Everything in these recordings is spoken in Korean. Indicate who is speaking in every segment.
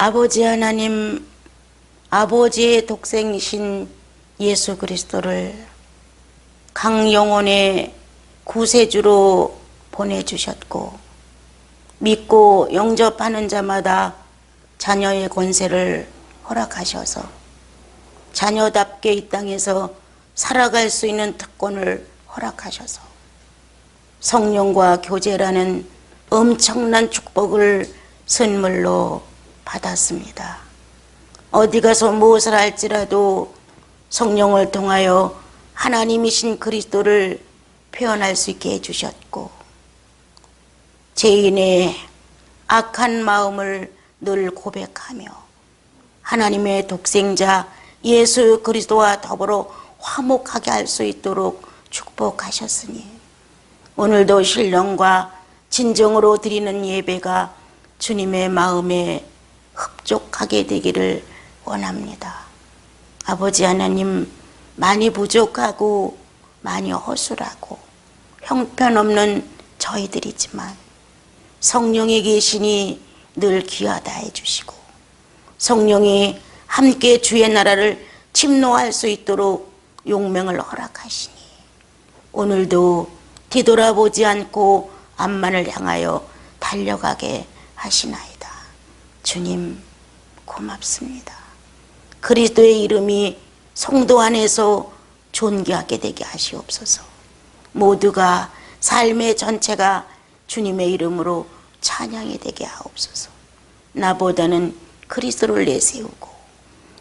Speaker 1: 아버지 하나님, 아버지의 독생이신 예수 그리스도를 강영혼의 구세주로 보내주셨고, 믿고 영접하는 자마다 자녀의 권세를 허락하셔서 자녀답게 이 땅에서 살아갈 수 있는 특권을 허락하셔서 성령과 교제라는 엄청난 축복을 선물로 받았습니다. 어디 가서 무엇을 할지라도 성령을 통하여 하나님이신 그리스도를 표현할 수 있게 해주셨고, 죄인의 악한 마음을 늘 고백하며 하나님의 독생자 예수 그리스도와 더불어 화목하게 할 수 있도록 축복하셨으니, 오늘도 신령과 진정으로 드리는 예배가 주님의 마음에 흡족하게 되기를 원합니다. 아버지 하나님, 많이 부족하고 많이 허술하고 형편없는 저희들이지만 성령이 계시니 늘 귀하다 해주시고, 성령이 함께 주의 나라를 침노할 수 있도록 용맹을 허락하시니 오늘도 뒤돌아보지 않고 앞만을 향하여 달려가게 하시나이다. 주님 고맙습니다. 그리스도의 이름이 성도 안에서 존귀하게 되게 하시옵소서. 모두가 삶의 전체가 주님의 이름으로 찬양이 되게 하옵소서. 나보다는 그리스도를 내세우고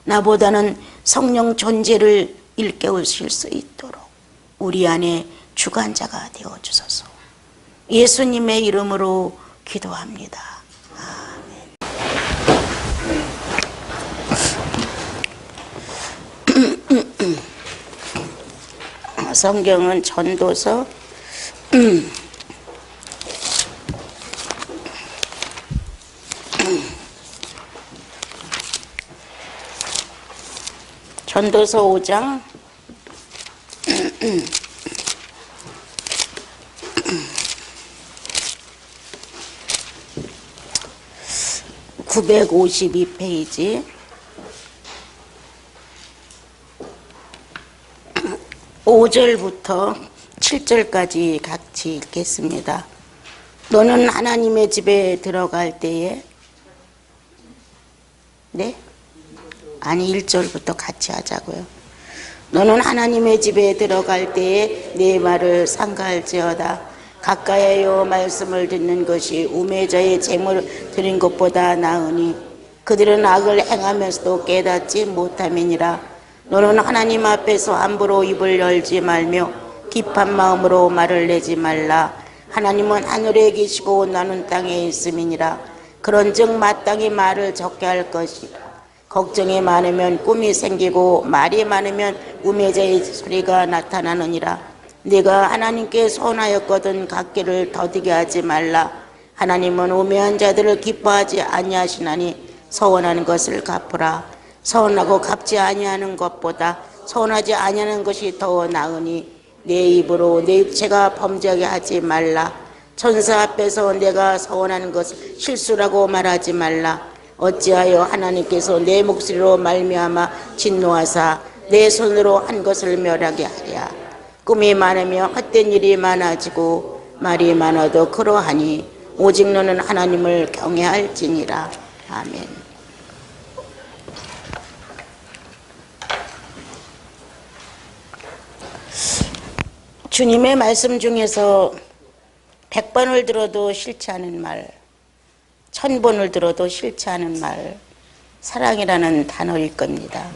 Speaker 1: 나보다는 성령 존재를 일깨우실 수 있도록 우리 안에 주관자가 되어주소서. 예수님의 이름으로 기도합니다. 아멘. 성경은 전도서 5장 952페이지 5절부터 7절까지 같이 읽겠습니다. 너는 하나님의 집에 들어갈 때에, 네? 아니 1절부터 같이 하자고요. 너는 하나님의 집에 들어갈 때에 내 말을 삼가할지어다. 가까이하여 말씀을 듣는 것이 우매자의 재물을 드린 것보다 나으니 그들은 악을 행하면서도 깨닫지 못함이니라. 너는 하나님 앞에서 함부로 입을 열지 말며 깊은 마음으로 말을 내지 말라. 하나님은 하늘에 계시고 나는 땅에 있음이니라. 그런즉 마땅히 말을 적게 할 것이라. 걱정이 많으면 꿈이 생기고 말이 많으면 우매자의 소리가 나타나느니라. 네가 하나님께 소원하였거든 갚기를 더디게 하지 말라. 하나님은 우매한 자들을 기뻐하지 아니하시나니 서원하는 것을 갚으라. 서원하고 갚지 아니하는 것보다 서원하지 아니하는 것이 더 나으니 내 입으로 내 육체가 범죄하게 하지 말라. 천사 앞에서 내가 서원하는 것을 실수라고 말하지 말라. 어찌하여 하나님께서 내 목소리로 말미암아 진노하사 내 손으로 한 것을 멸하게 하랴. 꿈이 많으며 헛된 일이 많아지고 말이 많아도 그러하니 오직 너는 하나님을 경외할지니라. 아멘. 주님의 말씀 중에서 100번을 들어도 싫지 않은 말, 1000번을 들어도 싫지 않은 말, 사랑이라는 단어일 겁니다.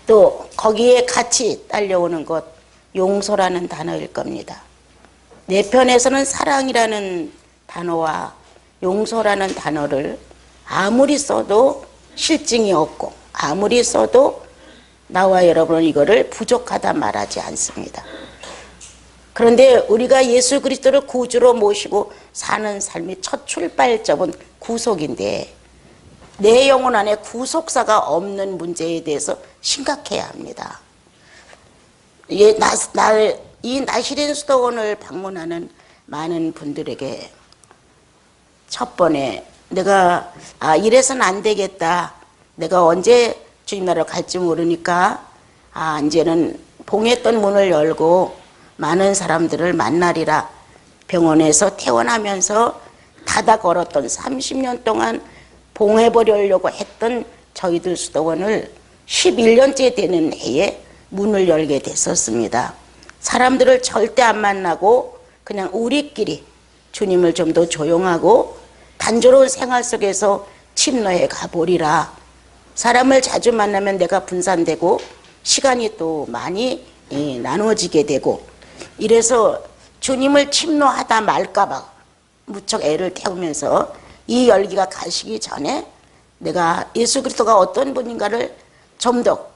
Speaker 1: 또 거기에 같이 딸려오는 것, 용서라는 단어일 겁니다. 내 편에서는 사랑이라는 단어와 용서라는 단어를 아무리 써도 실증이 없고 아무리 써도 나와 여러분은 이거를 부족하다 말하지 않습니다. 그런데 우리가 예수 그리스도를 구주로 모시고 사는 삶이 첫 출발점은 구속인데 내 영혼 안에 구속사가 없는 문제에 대해서 심각해야 합니다. 이 나시린 수도원을 방문하는 많은 분들에게 첫 번에 내가 이래서는 안 되겠다. 내가 언제 주님 나라로 갈지 모르니까 이제는 봉했던 문을 열고 많은 사람들을 만나리라. 병원에서 퇴원하면서 닫아 걸었던 30년 동안 봉해버리려고 했던 저희들 수도원을 11년째 되는 해에 문을 열게 됐었습니다. 사람들을 절대 안 만나고 그냥 우리끼리 주님을 좀 더 조용하고 단조로운 생활 속에서 침노해 가보리라. 사람을 자주 만나면 내가 분산되고 시간이 또 많이 나눠지게 되고, 이래서 주님을 침노하다 말까봐 무척 애를 태우면서 이 열기가 가시기 전에 내가 예수 그리스도가 어떤 분인가를 좀 더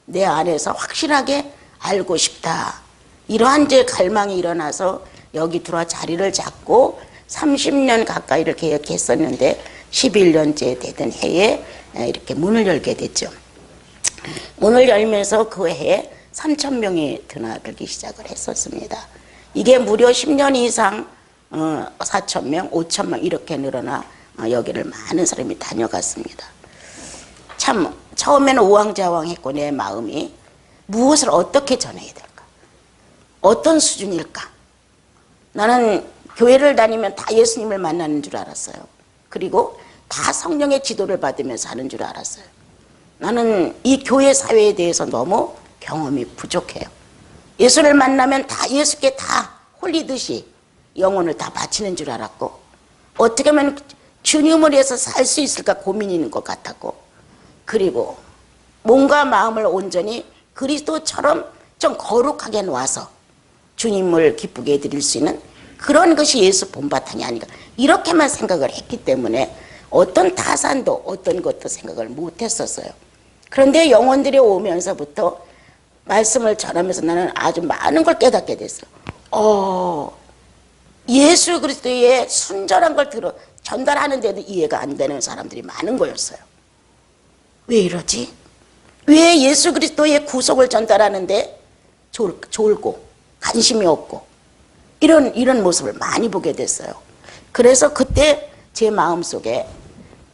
Speaker 1: 내 안에서 확실하게 알고 싶다. 이러한 제 갈망이 일어나서 여기 들어와 자리를 잡고 30년 가까이를 계획했었는데 11년째 되던 해에 이렇게 문을 열게 됐죠. 문을 열면서 그 해에 3,000명이 드나들기 시작을 했었습니다. 이게 무려 10년 이상 4,000명, 5,000명 이렇게 늘어나 여기를 많은 사람이 다녀갔습니다. 참 처음에는 우왕좌왕했고 내 마음이 무엇을 어떻게 전해야 될까? 어떤 수준일까? 나는 교회를 다니면 다 예수님을 만나는 줄 알았어요. 그리고 다 성령의 지도를 받으면서 하는 줄 알았어요. 나는 이 교회 사회에 대해서 너무 경험이 부족해요. 예수를 만나면 다 예수께 다 홀리듯이 영혼을 다 바치는 줄 알았고, 어떻게 하면 주님을 위해서 살 수 있을까 고민이 있는 것 같았고, 그리고 몸과 마음을 온전히 그리스도처럼 좀 거룩하게 놓아서 주님을 기쁘게 해드릴 수 있는 그런 것이 예수 본바탕이 아닌가, 이렇게만 생각을 했기 때문에 어떤 타산도 어떤 것도 생각을 못했었어요. 그런데 영혼들이 오면서부터 말씀을 전하면서 나는 아주 많은 걸 깨닫게 됐어요. 예수 그리스도의 순전한 걸 전달하는데도 이해가 안 되는 사람들이 많은 거였어요. 왜 이러지? 왜 예수 그리스도의 구속을 전달하는데 졸고 관심이 없고 이런 모습을 많이 보게 됐어요. 그래서 그때 제 마음속에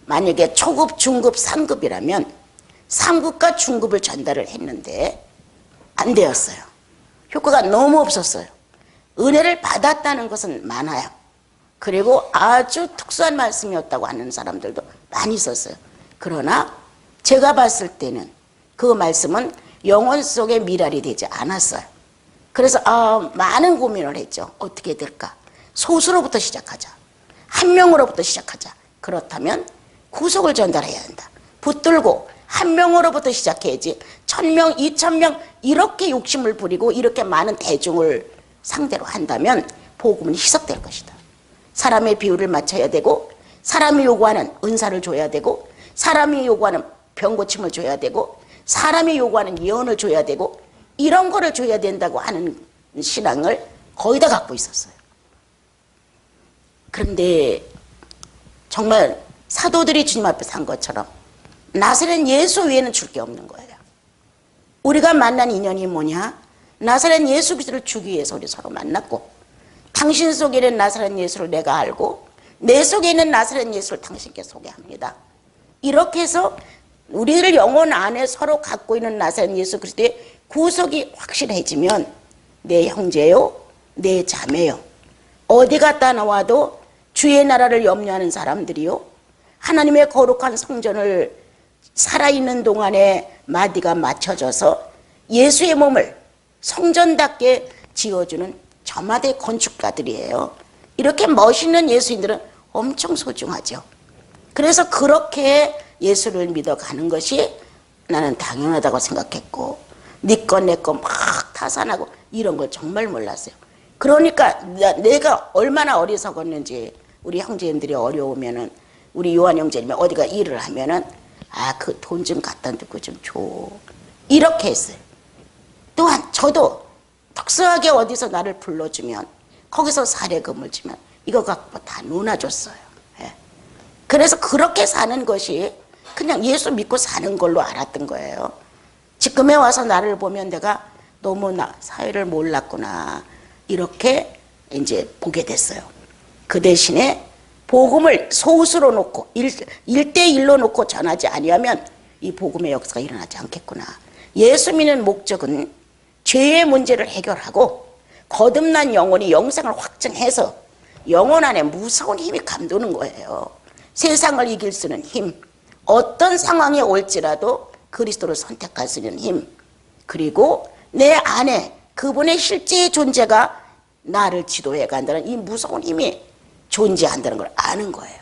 Speaker 1: 만약에 초급, 중급, 상급이라면 상급과 중급을 전달을 했는데 안 되었어요. 효과가 너무 없었어요. 은혜를 받았다는 것은 많아요. 그리고 아주 특수한 말씀이었다고 하는 사람들도 많이 있었어요. 그러나 제가 봤을 때는 그 말씀은 영혼 속에 미랄이 되지 않았어요. 그래서 많은 고민을 했죠. 어떻게 될까? 소수로부터 시작하자. 한 명으로부터 시작하자. 그렇다면 구속을 전달해야 한다. 붙들고 한 명으로부터 시작해야지 1,000명, 2,000명 이렇게 욕심을 부리고 이렇게 많은 대중을 상대로 한다면 복음은 희석될 것이다. 사람의 비율을 맞춰야 되고, 사람이 요구하는 은사를 줘야 되고, 사람이 요구하는 병고침을 줘야 되고, 사람이 요구하는 예언을 줘야 되고, 이런 거를 줘야 된다고 하는 신앙을 거의 다 갖고 있었어요. 그런데 정말 사도들이 주님 앞에 산 것처럼 나사렛 예수 외에는 줄 게 없는 거예요. 우리가 만난 인연이 뭐냐? 나사렛 예수 그리스도를 주기 위해서 우리 서로 만났고, 당신 속에 있는 나사렛 예수를 내가 알고 내 속에 있는 나사렛 예수를 당신께 소개합니다. 이렇게 해서 우리들 영혼 안에 서로 갖고 있는 나사렛 예수 그리스도의 구속이 확실해지면 내 형제요, 내 자매요, 어디 갔다 나와도 주의 나라를 염려하는 사람들이요, 하나님의 거룩한 성전을 살아있는 동안에 마디가 맞춰져서 예수의 몸을 성전답게 지어주는 저마다의 건축가들이에요. 이렇게 멋있는 예수인들은 엄청 소중하죠. 그래서 그렇게 예수를 믿어가는 것이 나는 당연하다고 생각했고, 네 거 내 거 막 타산하고 이런 걸 정말 몰랐어요. 그러니까 내가 얼마나 어리석었는지, 우리 형제님들이 어려우면은, 우리 요한 형제님이 어디가 일을 하면은 그 돈 좀 갖다 두고 좀 줘, 이렇게 했어요. 또한 저도 특수하게 어디서 나를 불러주면 거기서 사례금을 주면 이거 갖고 다 논아줬어요. 그래서 그렇게 사는 것이 그냥 예수 믿고 사는 걸로 알았던 거예요. 지금에 와서 나를 보면 내가 너무 사회를 몰랐구나, 이렇게 이제 보게 됐어요. 그 대신에 복음을 소수로 놓고 1대1로 놓고 전하지 아니하면 이 복음의 역사가 일어나지 않겠구나. 예수 믿는 목적은 죄의 문제를 해결하고 거듭난 영혼이 영생을 확증해서 영혼 안에 무서운 힘이 감도는 거예요. 세상을 이길 수 있는 힘, 어떤 상황이 올지라도 그리스도를 선택할 수 있는 힘, 그리고 내 안에 그분의 실제의 존재가 나를 지도해 간다는 이 무서운 힘이 존재한다는 걸 아는 거예요.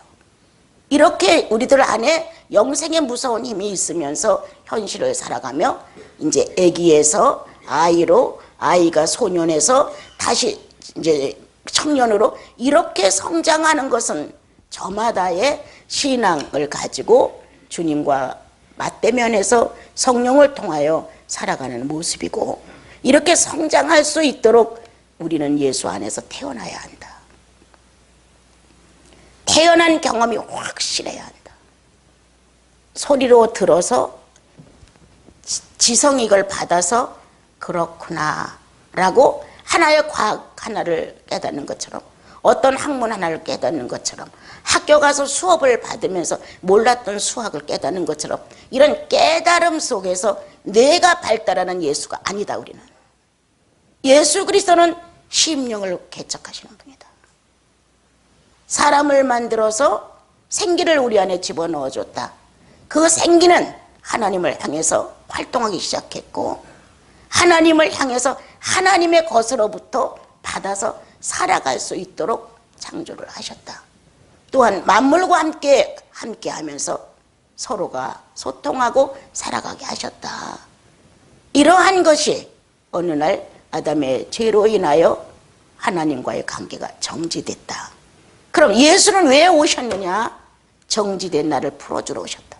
Speaker 1: 이렇게 우리들 안에 영생의 무서운 힘이 있으면서 현실을 살아가며 이제 아기에서 아이로, 아이가 소년에서 다시 이제 청년으로 이렇게 성장하는 것은 저마다의 신앙을 가지고 주님과 맞대면해서 성령을 통하여 살아가는 모습이고, 이렇게 성장할 수 있도록 우리는 예수 안에서 태어나야 한다. 태어난 경험이 확실해야 한다. 소리로 들어서 지성익을 받아서 그렇구나 라고 하나의 과학 하나를 깨닫는 것처럼, 어떤 학문 하나를 깨닫는 것처럼, 학교 가서 수업을 받으면서 몰랐던 수학을 깨닫는 것처럼, 이런 깨달음 속에서 내가 발달하는 예수가 아니다. 우리는 예수 그리스도는 심령을 개척하시는 분이다. 사람을 만들어서 생기를 우리 안에 집어넣어줬다. 그 생기는 하나님을 향해서 활동하기 시작했고, 하나님을 향해서 하나님의 것으로부터 받아서 살아갈 수 있도록 창조를 하셨다. 또한 만물과 함께 하면서 서로가 소통하고 살아가게 하셨다. 이러한 것이 어느 날 아담의 죄로 인하여 하나님과의 관계가 정지됐다. 그럼 예수는 왜 오셨느냐? 정지된 나를 풀어주러 오셨다.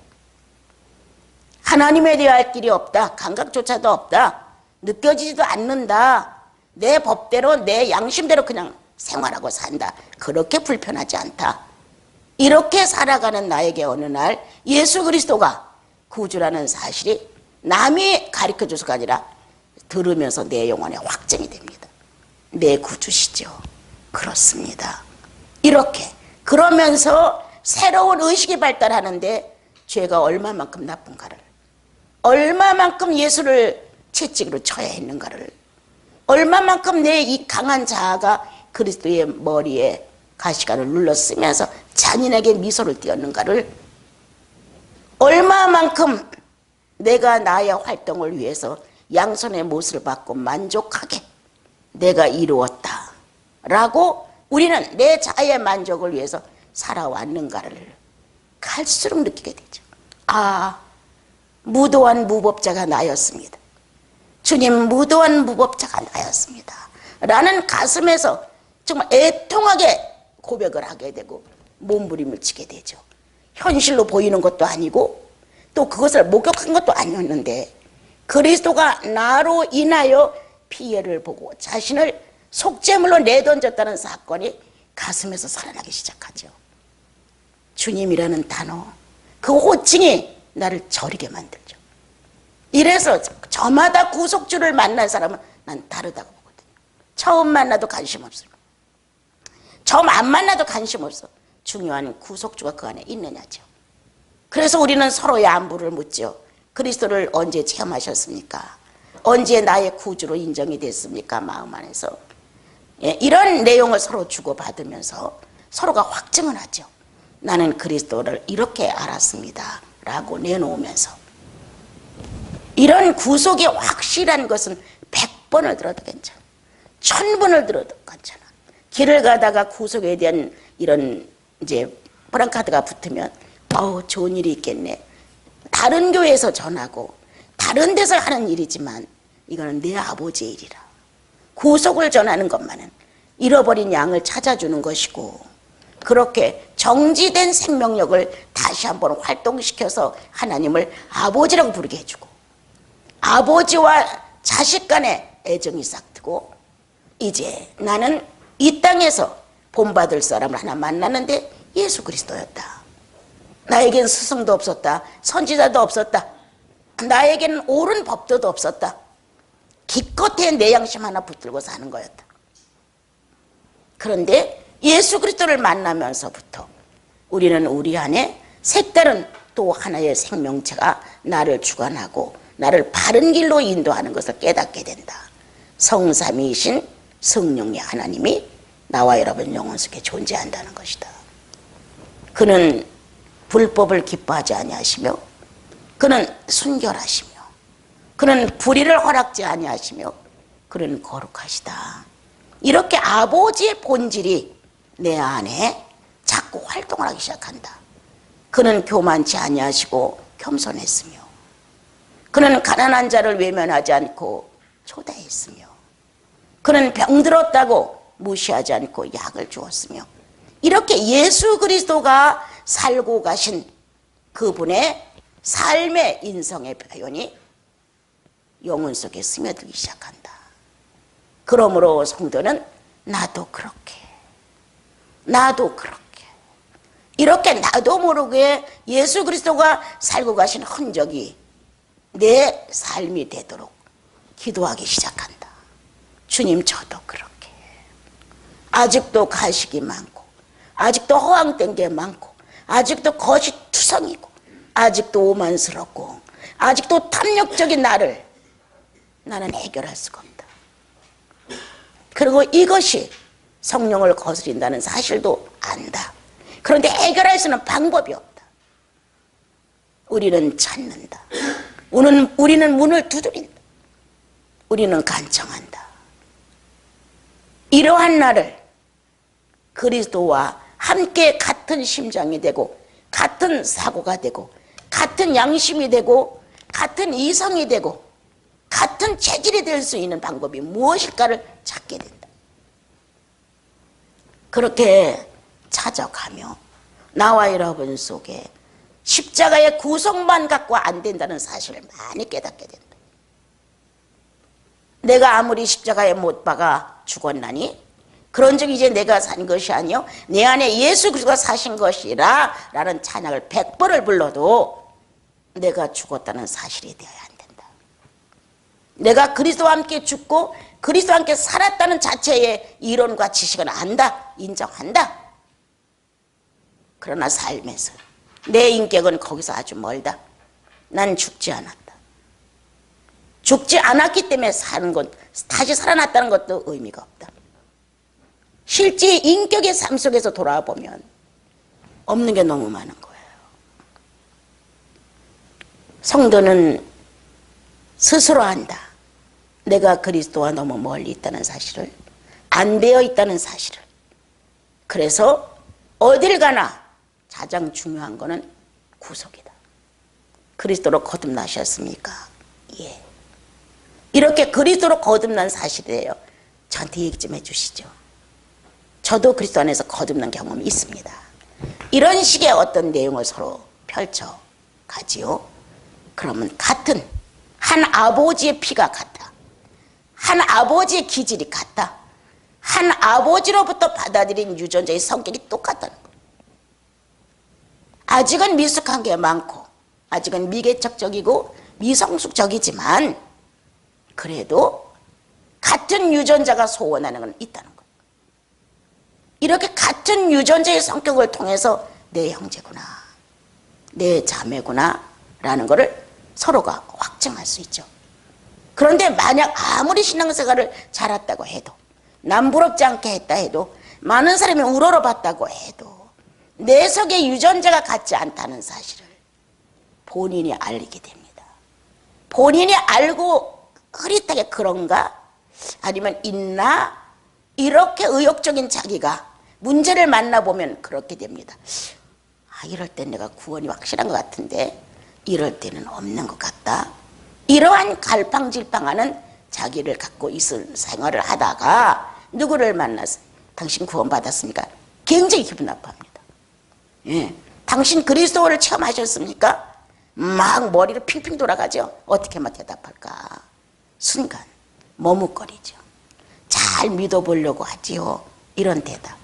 Speaker 1: 하나님에 대할 길이 없다. 감각조차도 없다. 느껴지지도 않는다. 내 법대로 내 양심대로 그냥 생활하고 산다. 그렇게 불편하지 않다. 이렇게 살아가는 나에게 어느 날 예수 그리스도가 구주라는 사실이 남이 가르쳐줘서가 아니라 들으면서 내 영혼에 확증이 됩니다. 내 구주시죠. 그렇습니다. 이렇게 그러면서 새로운 의식이 발달하는데 죄가 얼마만큼 나쁜가를, 얼마만큼 예수를 채찍으로 쳐야 했는가를, 얼마만큼 내 이 강한 자아가 그리스도의 머리에 가시관을 눌러 쓰면서 잔인하게 미소를 띄었는가를, 얼마만큼 내가 나의 활동을 위해서 양손의 못을 받고 만족하게 내가 이루었다 라고 우리는 내 자아의 만족을 위해서 살아왔는가를 갈수록 느끼게 되죠. 아, 무도한 무법자가 나였습니다. 주님, 무도한 무법자가 나였습니다 라는 가슴에서 정말 애통하게 고백을 하게 되고 몸부림을 치게 되죠. 현실로 보이는 것도 아니고 또 그것을 목격한 것도 아니었는데 그리스도가 나로 인하여 피해를 보고 자신을 속죄물로 내던졌다는 사건이 가슴에서 살아나기 시작하죠. 주님이라는 단어, 그 호칭이 나를 저리게 만들죠. 이래서 저마다 구속주를 만난 사람은 난 다르다고 보거든요. 처음 만나도 관심 없어요. 처음 안 만나도 관심 없어. 중요한 구속주가 그 안에 있느냐죠. 그래서 우리는 서로의 안부를 묻죠. 그리스도를 언제 체험하셨습니까? 언제 나의 구주로 인정이 됐습니까? 마음 안에서. 이런 내용을 서로 주고받으면서 서로가 확증을 하죠. 나는 그리스도를 이렇게 알았습니다 라고 내놓으면서. 이런 구속이 확실한 것은 100번을 들어도 괜찮아. 1000번을 들어도 괜찮아. 길을 가다가 구속에 대한 이런 이제 프랑카드가 붙으면 좋은 일이 있겠네. 다른 교회에서 전하고 다른 데서 하는 일이지만 이거는 내 아버지의 일이라. 구속을 전하는 것만은 잃어버린 양을 찾아주는 것이고, 그렇게 정지된 생명력을 다시 한번 활동시켜서 하나님을 아버지라고 부르게 해주고, 아버지와 자식 간의 애정이 싹트고, 이제 나는 이 땅에서 본받을 사람을 하나 만났는데 예수 그리스도였다. 나에겐 스승도 없었다. 선지자도 없었다. 나에게는 옳은 법도도 없었다. 기껏해 내 양심 하나 붙들고 사는 거였다. 그런데 예수 그리스도를 만나면서부터 우리는 우리 안에 색다른 또 하나의 생명체가 나를 주관하고 나를 바른 길로 인도하는 것을 깨닫게 된다. 성삼위이신 성령의 하나님이 나와 여러분 영혼 속에 존재한다는 것이다. 그는 불법을 기뻐하지 아니하시며 그는 순결하시며 그는 불의를 허락지 아니하시며 그는 거룩하시다. 이렇게 아버지의 본질이 내 안에 자꾸 활동을 하기 시작한다. 그는 교만치 아니하시고 겸손했으며 그는 가난한 자를 외면하지 않고 초대했으며 그는 병들었다고 무시하지 않고 약을 주었으며 이렇게 예수 그리스도가 살고 가신 그분의 삶의 인성의 표현이 영혼 속에 스며들기 시작한다. 그러므로 성도는 나도 그렇게 이렇게 나도 모르게 예수 그리스도가 살고 가신 흔적이 내 삶이 되도록 기도하기 시작한다. 주님, 저도 그렇게 아직도 가식이 많고 아직도 허황된 게 많고 아직도 거짓투성이고 아직도 오만스럽고 아직도 탐욕적인 나는 해결할 수가 없다. 그리고 이것이 성령을 거스린다는 사실도 안다. 그런데 해결할 수 있는 방법이 없다. 우리는 찾는다. 우리는 문을 두드린다. 우리는 간청한다. 이러한 나를 그리스도와 함께 같은 심장이 되고 같은 사고가 되고 같은 양심이 되고 같은 이성이 되고 같은 체질이 될 수 있는 방법이 무엇일까를 찾게 된다. 그렇게 찾아가며 나와 여러분 속에 십자가의 구속만 갖고 안 된다는 사실을 많이 깨닫게 된다. 내가 아무리 십자가에 못 박아 죽었나니 그런즉 이제 내가 산 것이 아니요 내 안에 예수 그리스도가 사신 것이라 라는 찬양을 100번을 불러도 내가 죽었다는 사실이 되어야 안 된다. 내가 그리스도와 함께 죽고 그리스도와 함께 살았다는 자체의 이론과 지식은 안다. 인정한다. 그러나 삶에서 내 인격은 거기서 아주 멀다. 난 죽지 않았다. 죽지 않았기 때문에 사는 것, 다시 살아났다는 것도 의미가 없다. 실제 인격의 삶 속에서 돌아와 보면 없는 게 너무 많은 거예요. 성도는 스스로 안다. 내가 그리스도와 너무 멀리 있다는 사실을, 안 되어 있다는 사실을. 그래서 어딜 가나 가장 중요한 거는 구속이다. 그리스도로 거듭나셨습니까? 예. 이렇게 그리스도로 거듭난 사실이에요. 저한테 얘기 좀 해주시죠. 저도 그리스도 안에서 거듭난 경험이 있습니다. 이런 식의 어떤 내용을 서로 펼쳐 가지요. 그러면 같은 한 아버지의 피가 같다. 한 아버지의 기질이 같다. 한 아버지로부터 받아들인 유전자의 성격이 똑같다는 거예요. 아직은 미숙한 게 많고 아직은 미개척적이고 미성숙적이지만 그래도 같은 유전자가 소원하는 건 있다는 거예요. 이렇게 같은 유전자의 성격을 통해서 내 형제구나, 내 자매구나 라는 것을 서로가 확증할 수 있죠. 그런데 만약 아무리 신앙생활을 잘했다고 해도 남부럽지 않게 했다 해도 많은 사람이 우러러봤다고 해도 내 속의 유전자가 같지 않다는 사실을 본인이 알게 됩니다. 본인이 알고 흐릿하게 그런가? 아니면 있나? 이렇게 의욕적인 자기가 문제를 만나보면 그렇게 됩니다. 이럴 땐 내가 구원이 확실한 것 같은데 이럴 때는 없는 것 같다. 이러한 갈팡질팡하는 자기를 갖고 있을 생활을 하다가 누구를 만나서 당신 구원받았습니까? 굉장히 기분 나빠합니다. 예. 당신 그리스도를 체험하셨습니까? 막 머리를 핑핑 돌아가죠. 어떻게만 대답할까? 순간 머뭇거리죠. 잘 믿어보려고 하지요. 이런 대답.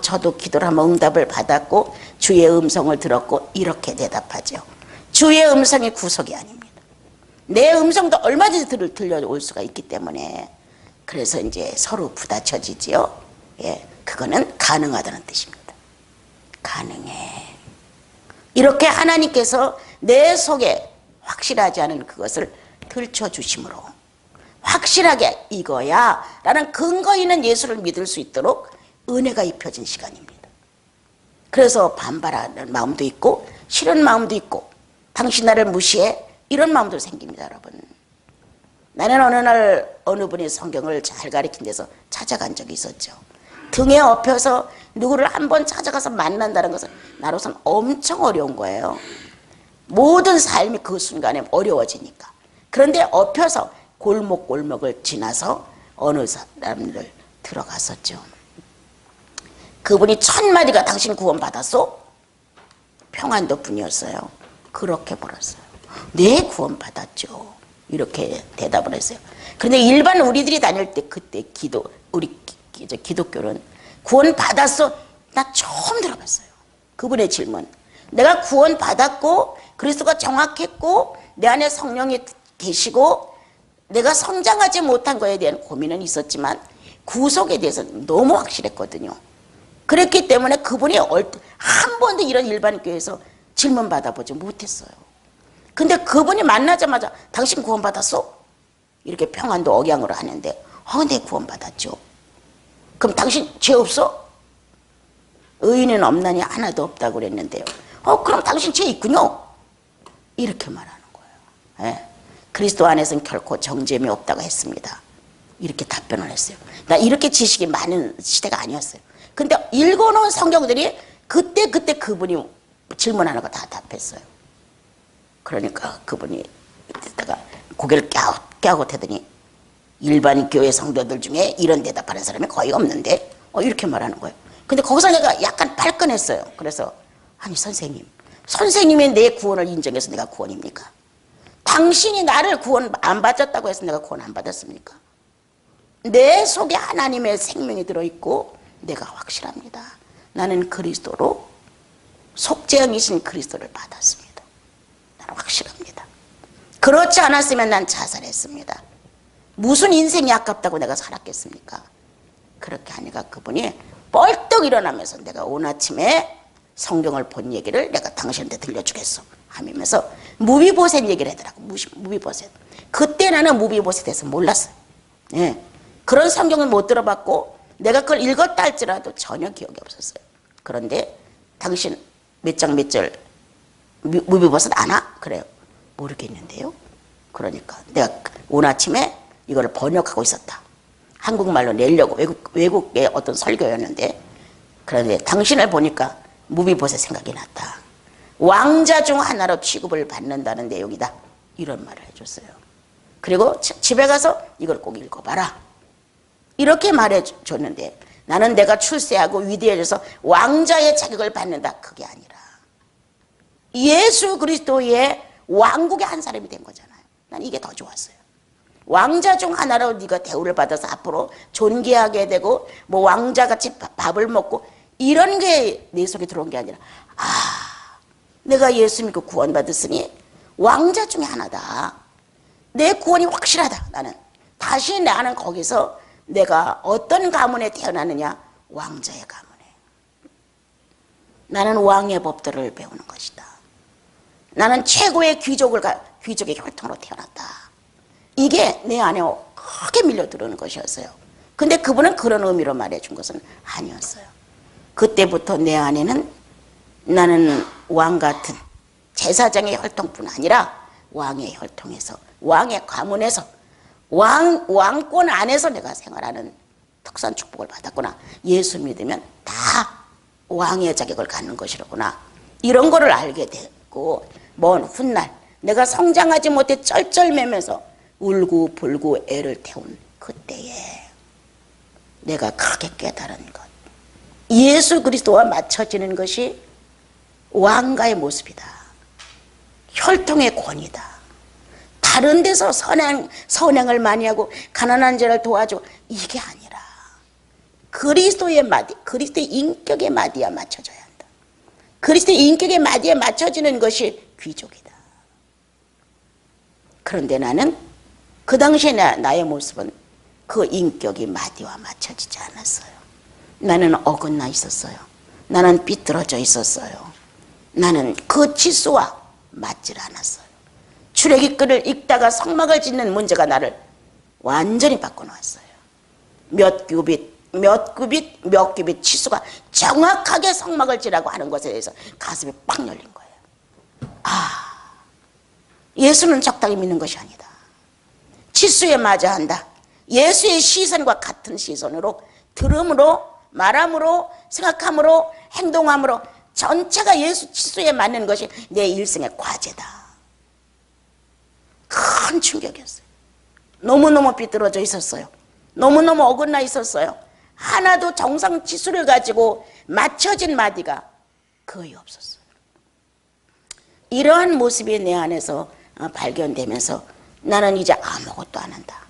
Speaker 1: 저도 기도를 하면 응답을 받았고 주의 음성을 들었고 이렇게 대답하죠. 주의 음성이 구속이 아닙니다. 내 음성도 얼마든지 들려올 수가 있기 때문에 그래서 이제 서로 부딪혀지지요. 예, 그거는 가능하다는 뜻입니다. 가능해. 이렇게 하나님께서 내 속에 확실하지 않은 그것을 들춰주심으로 확실하게 이거야 라는 근거 있는 예수를 믿을 수 있도록 은혜가 입혀진 시간입니다. 그래서 반발하는 마음도 있고 싫은 마음도 있고 당신 나를 무시해 이런 마음도 생깁니다. 여러분, 나는 어느 날 어느 분이 성경을 잘 가르친 데서 찾아간 적이 있었죠. 등에 업혀서 누구를 한번 찾아가서 만난다는 것은 나로서는 엄청 어려운 거예요. 모든 삶이 그 순간에 어려워지니까. 그런데 업혀서 골목골목을 지나서 어느 사람들 들어갔었죠. 그분이 첫마디가 당신 구원받았소? 평안도 분이었어요. 그렇게 물었어요. 네, 구원받았죠. 이렇게 대답을 했어요. 그런데 일반 우리들이 다닐 때 그때 우리 기독교는 구원받았어? 나 처음 들어봤어요. 그분의 질문. 내가 구원받았고 그리스도가 정확했고 내 안에 성령이 계시고 내가 성장하지 못한 거에 대한 고민은 있었지만 구속에 대해서는 너무 확실했거든요. 그랬기 때문에 그분이 한 번도 이런 일반 교회에서 질문 받아보지 못했어요. 근데 그분이 만나자마자 당신 구원받았어? 이렇게 평안도 억양으로 하는데 네, 구원받았죠. 그럼 당신 죄 없어? 의인은 없나니 하나도 없다고 그랬는데요. 그럼 당신 죄 있군요. 이렇게 말하는 거예요. 예. 그리스도 안에서는 결코 정죄함이 없다고 했습니다. 이렇게 답변을 했어요. 나 이렇게 지식이 많은 시대가 아니었어요. 근데 읽어놓은 성경들이 그때 그분이 질문하는 거 다 답했어요. 그러니까 그분이 이때다가 고개를 깨우고태더니 일반 교회 성도들 중에 이런 대답하는 사람이 거의 없는데 이렇게 말하는 거예요. 근데 거기서 내가 약간 발끈했어요. 그래서 아니 선생님이 내 구원을 인정해서 내가 구원입니까? 당신이 나를 구원 안 받았다고 해서 내가 구원 안 받았습니까? 내 속에 하나님의 생명이 들어있고 내가 확실합니다. 나는 그리스도로 속죄형이신 그리스도를 받았습니다. 나는 확실합니다. 그렇지 않았으면 난 자살했습니다. 무슨 인생이 아깝다고 내가 살았겠습니까? 그렇게 하니까 그분이 벌떡 일어나면서 내가 오늘 아침에 성경을 본 얘기를 내가 당신한테 들려주겠어 하면서 무비보셋 얘기를 하더라고. 무비보셋. 그때 나는 무비보셋에 대해서 몰랐어요. 예. 그런 성경을 못 들어봤고 내가 그걸 읽었다 할지라도 전혀 기억이 없었어요. 그런데 당신 몇 장 몇 절 무비보셋 아나? 그래요. 모르겠는데요. 그러니까 내가 오늘 아침에 이걸 번역하고 있었다. 한국말로 내려고 외국의 어떤 설교였는데 그런데 당신을 보니까 무비보셋 생각이 났다. 왕자 중 하나로 취급을 받는다는 내용이다. 이런 말을 해줬어요. 그리고 집에 가서 이걸 꼭 읽어봐라. 이렇게 말해줬는데 나는 내가 출세하고 위대해져서 왕자의 자격을 받는다. 그게 아니라 예수 그리스도의 왕국의 한 사람이 된 거잖아요. 난 이게 더 좋았어요. 왕자 중 하나로 네가 대우를 받아서 앞으로 존귀하게 되고 뭐 왕자같이 밥을 먹고 이런 게 내 속에 들어온 게 아니라 내가 예수 믿고 구원받았으니 왕자 중에 하나다. 내 구원이 확실하다. 나는 거기서 내가 어떤 가문에 태어나느냐? 왕자의 가문에. 나는 왕의 법들을 배우는 것이다. 나는 최고의 귀족의 혈통으로 태어났다. 이게 내 안에 크게 밀려 들어오는 것이었어요. 근데 그분은 그런 의미로 말해준 것은 아니었어요. 그때부터 내 안에는 나는 왕 같은 제사장의 혈통뿐 아니라 왕의 혈통에서 왕의 가문에서 왕권 안에서 내가 생활하는 특수한 축복을 받았구나. 예수 믿으면 다 왕의 자격을 갖는 것이로구나. 이런 거를 알게 되고 먼 훗날 내가 성장하지 못해 쩔쩔매면서 울고불고 애를 태운 그때에 내가 크게 깨달은 것. 예수 그리스도와 맞춰지는 것이 왕가의 모습이다. 혈통의 권위다. 다른 데서 선행을 많이 하고 가난한 자를 도와주고 이게 아니라 그리스도의 마디, 그리스도의 인격의 마디에 맞춰져야 한다. 그리스도의 인격의 마디에 맞춰지는 것이 귀족이다. 그런데 나는 그 당시에 나의 모습은 그 인격이 마디와 맞춰지지 않았어요. 나는 어긋나 있었어요. 나는 삐뚤어져 있었어요. 나는 그 치수와 맞질 않았어요. 출애굽기를 읽다가 성막을 짓는 문제가 나를 완전히 바꿔놓았어요. 몇 규빗 치수가 정확하게 성막을 지라고 하는 것에 대해서 가슴이 빡 열린 거예요. 아, 예수는 적당히 믿는 것이 아니다. 치수에 맞아 한다. 예수의 시선과 같은 시선으로 들음으로, 말함으로, 생각함으로, 행동함으로 전체가 예수 치수에 맞는 것이 내 일생의 과제다. 큰 충격이었어요. 너무너무 삐뚤어져 있었어요. 너무너무 어긋나 있었어요. 하나도 정상 치수를 가지고 맞춰진 마디가 거의 없었어요. 이러한 모습이 내 안에서 발견되면서 나는 이제 아무것도 안 한다.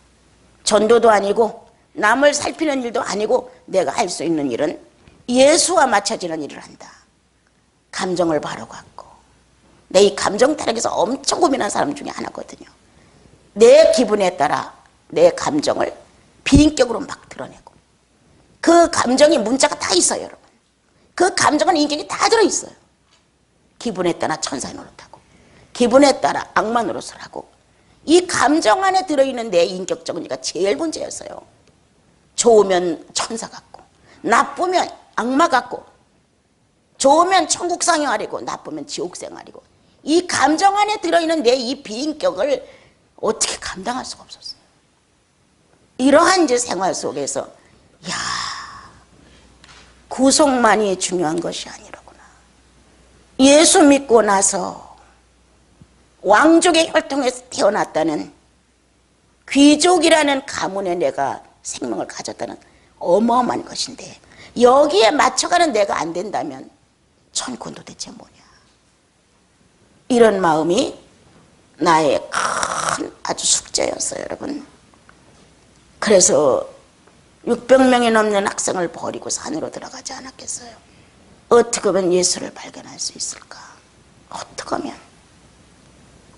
Speaker 1: 전도도 아니고 남을 살피는 일도 아니고 내가 할 수 있는 일은 예수와 맞춰지는 일을 한다. 감정을 바로 갖고, 내 이 감정 타락에서 엄청 고민한 사람 중에 하나거든요. 내 기분에 따라 내 감정을 비인격으로 막 드러내고, 그 감정이 문자가 다 있어요, 여러분. 그 감정은 인격이 다 들어있어요. 기분에 따라 천사의 노릇하고, 기분에 따라 악마 노릇을 하고, 이 감정 안에 들어있는 내 인격적인 이가 제일 문제였어요. 좋으면 천사 같고, 나쁘면 악마 같고, 좋으면 천국 생활이고, 나쁘면 지옥 생활이고, 이 감정 안에 들어있는 내 이 비인격을 어떻게 감당할 수가 없었어요. 이러한 이제 생활 속에서, 야, 구속만이 중요한 것이 아니로구나. 예수 믿고 나서 왕족의 혈통에서 태어났다는, 귀족이라는 가문에 내가 생명을 가졌다는 어마어마한 것인데, 여기에 맞춰가는 내가 안 된다면 천국은 도대체 뭐냐. 이런 마음이 나의 큰 아주 숙제였어요, 여러분. 그래서 600명이 넘는 학생을 버리고 산으로 들어가지 않았겠어요. 어떻게 하면 예수를 발견할 수 있을까? 어떻게 하면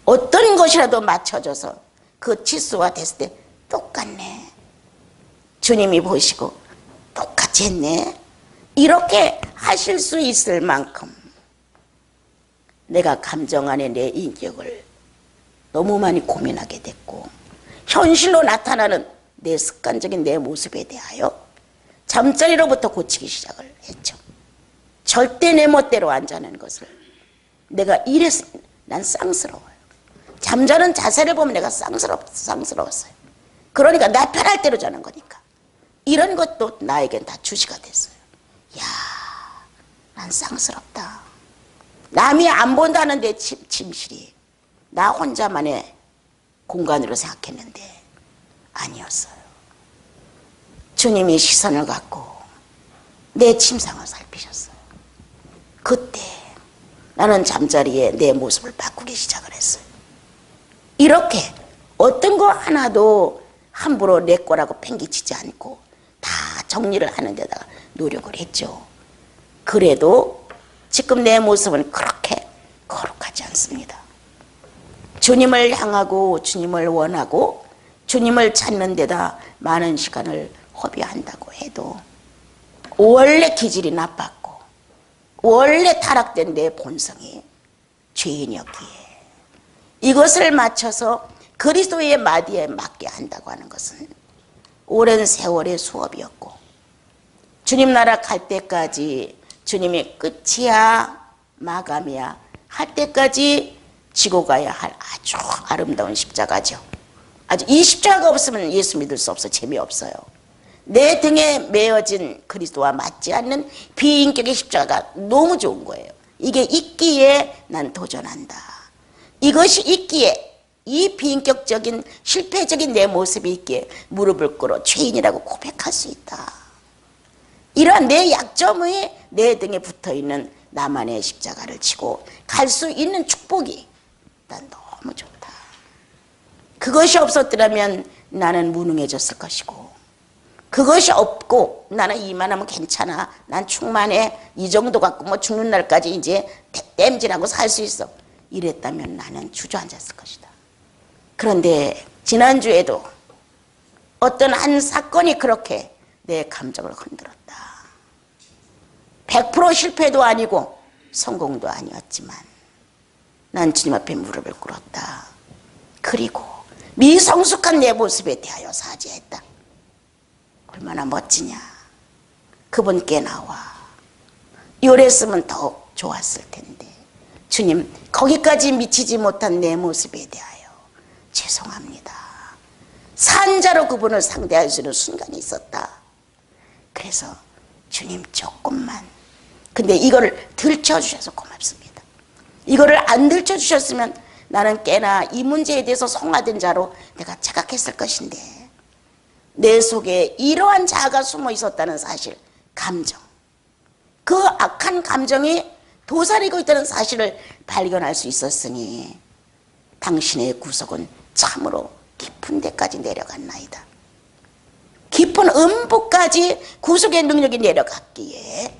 Speaker 1: 어떤 것이라도 맞춰져서 그 치수와 됐을 때 똑같네, 주님이 보시고 똑같이 했네, 이렇게 하실 수 있을 만큼 내가 감정 안에 내 인격을 너무 많이 고민하게 됐고, 현실로 나타나는 내 습관적인 내 모습에 대하여 잠자리로부터 고치기 시작을 했죠. 절대 내 멋대로 안 자는 것을 내가 이랬으면 난 쌍스러워요. 잠자는 자세를 보면 내가 쌍스러웠어요. 그러니까 나 편할 대로 자는 거니까. 이런 것도 나에겐 다 주시가 됐어요. 야, 난 쌍스럽다. 남이 안 본다는 내 침실이 나 혼자만의 공간으로 생각했는데 아니었어요. 주님이 시선을 갖고 내 침상을 살피셨어요. 그때 나는 잠자리에 내 모습을 바꾸기 시작을 했어요. 이렇게 어떤 거 하나도 함부로 내 거라고 팽개치지 않고 다 정리를 하는 데다가 노력을 했죠. 그래도 지금 내 모습은 그렇게 거룩하지 않습니다. 주님을 향하고 주님을 원하고 주님을 찾는 데다 많은 시간을 허비한다고 해도 원래 기질이 나빴고 원래 타락된 내 본성이 죄인이었기에 이것을 맞춰서 그리스도의 마디에 맞게 한다고 하는 것은 오랜 세월의 수업이었고, 주님 나라 갈 때까지 주님이 끝이야 마감이야 할 때까지 지고 가야 할 아주 아름다운 십자가죠. 아주 이 십자가가 없으면 예수 믿을 수 없어. 재미없어요. 내 등에 메어진 그리스도와 맞지 않는 비인격의 십자가가 너무 좋은 거예요. 이게 있기에 난 도전한다. 이것이 있기에, 이 비인격적인 실패적인 내 모습이 있기에 무릎을 꿇어 죄인이라고 고백할 수 있다. 이러한 내 약점이 내 등에 붙어있는 나만의 십자가를 지고 갈 수 있는 축복이 난 너무 좋다. 그것이 없었더라면 나는 무능해졌을 것이고, 그것이 없고 나는 이만하면 괜찮아, 난 충만해, 이 정도 갖고 뭐 죽는 날까지 이제 땜질하고 살 수 있어, 이랬다면 나는 주저앉았을 것이다. 그런데 지난주에도 어떤 한 사건이 그렇게 내 감정을 흔들었다. 100% 실패도 아니고 성공도 아니었지만 난 주님 앞에 무릎을 꿇었다. 그리고 미성숙한 내 모습에 대하여 사죄했다. 얼마나 멋지냐. 그분께 나와 요랬으면 더욱 좋았을 텐데 주님, 거기까지 미치지 못한 내 모습에 대하여 죄송합니다. 산자로 그분을 상대할 수 있는 순간이 있었다. 그래서 주님 조금만, 근데 이거를 들춰주셔서 고맙습니다. 이거를 안 들춰주셨으면 나는 꽤나 이 문제에 대해서 성화된 자로 내가 착각했을 것인데 내 속에 이러한 자아가 숨어 있었다는 사실, 감정, 그 악한 감정이 도사리고 있다는 사실을 발견할 수 있었으니 당신의 구속은 참으로 깊은 데까지 내려갔나이다. 깊은 음부까지 구속의 능력이 내려갔기에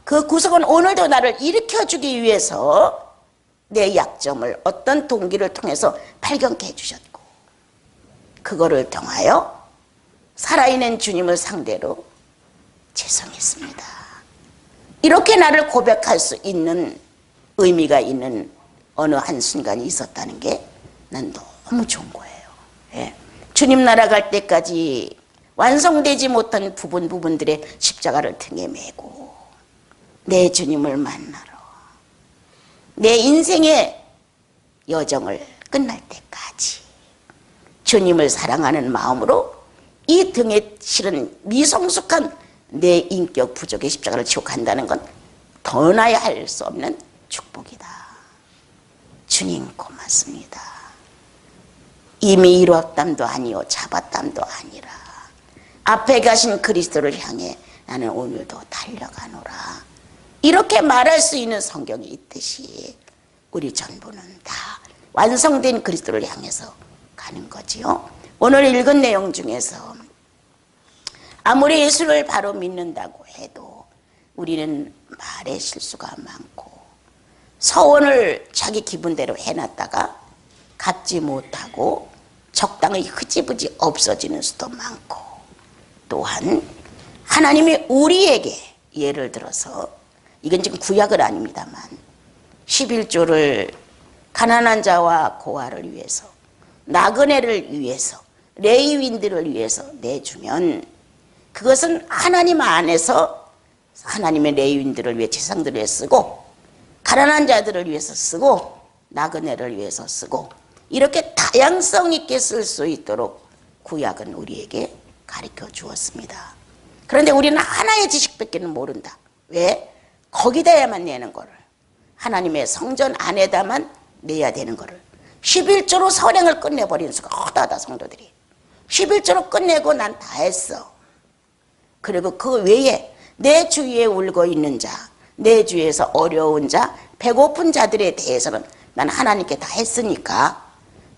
Speaker 1: 그 구속은 오늘도 나를 일으켜주기 위해서 내 약점을 어떤 동기를 통해서 발견케 해주셨고 그거를 통하여 살아있는 주님을 상대로 죄송했습니다. 이렇게 나를 고백할 수 있는 의미가 있는 어느 한순간이 있었다는 게 난 너무 좋은 거예요. 예. 주님 나라 갈 때까지 완성되지 못한 부분들의 십자가를 등에 메고 내 주님을 만나러 내 인생의 여정을 끝날 때까지 주님을 사랑하는 마음으로 이 등에 실은 미성숙한 내 인격 부족의 십자가를 지고 간다는 건 더 나야 할 수 없는 축복이다. 주님 고맙습니다. 이미 이뤘담도 아니요 잡았담도 아니라 앞에 가신 그리스도를 향해 나는 오늘도 달려가노라. 이렇게 말할 수 있는 성경이 있듯이 우리 전부는 다 완성된 그리스도를 향해서 가는 거지요. 오늘 읽은 내용 중에서 아무리 예수를 바로 믿는다고 해도 우리는 말에 실수가 많고 서원을 자기 기분대로 해놨다가 갚지 못하고 적당히 흐지부지 없어지는 수도 많고 또한 하나님이 우리에게 예를 들어서 이건 지금 구약은 아닙니다만 11조를 가난한 자와 고아를 위해서 나그네를 위해서 레위인들을 위해서 내주면 그것은 하나님 안에서 하나님의 레위인들을 위해 제사장들을 위해 쓰고 가난한 자들을 위해서 쓰고 나그네를 위해서 쓰고 이렇게 다양성 있게 쓸 수 있도록 구약은 우리에게 가르쳐 주었습니다. 그런데 우리는 하나의 지식밖에는 모른다. 왜? 거기다야만 내는 거를 하나님의 성전 안에다만 내야 되는 거를 11조로 선행을 끝내버리는 수가 허다하다. 성도들이 11조로 끝내고 난 다 했어. 그리고 그 외에 내 주위에 울고 있는 자, 내 주위에서 어려운 자, 배고픈 자들에 대해서는 난 하나님께 다 했으니까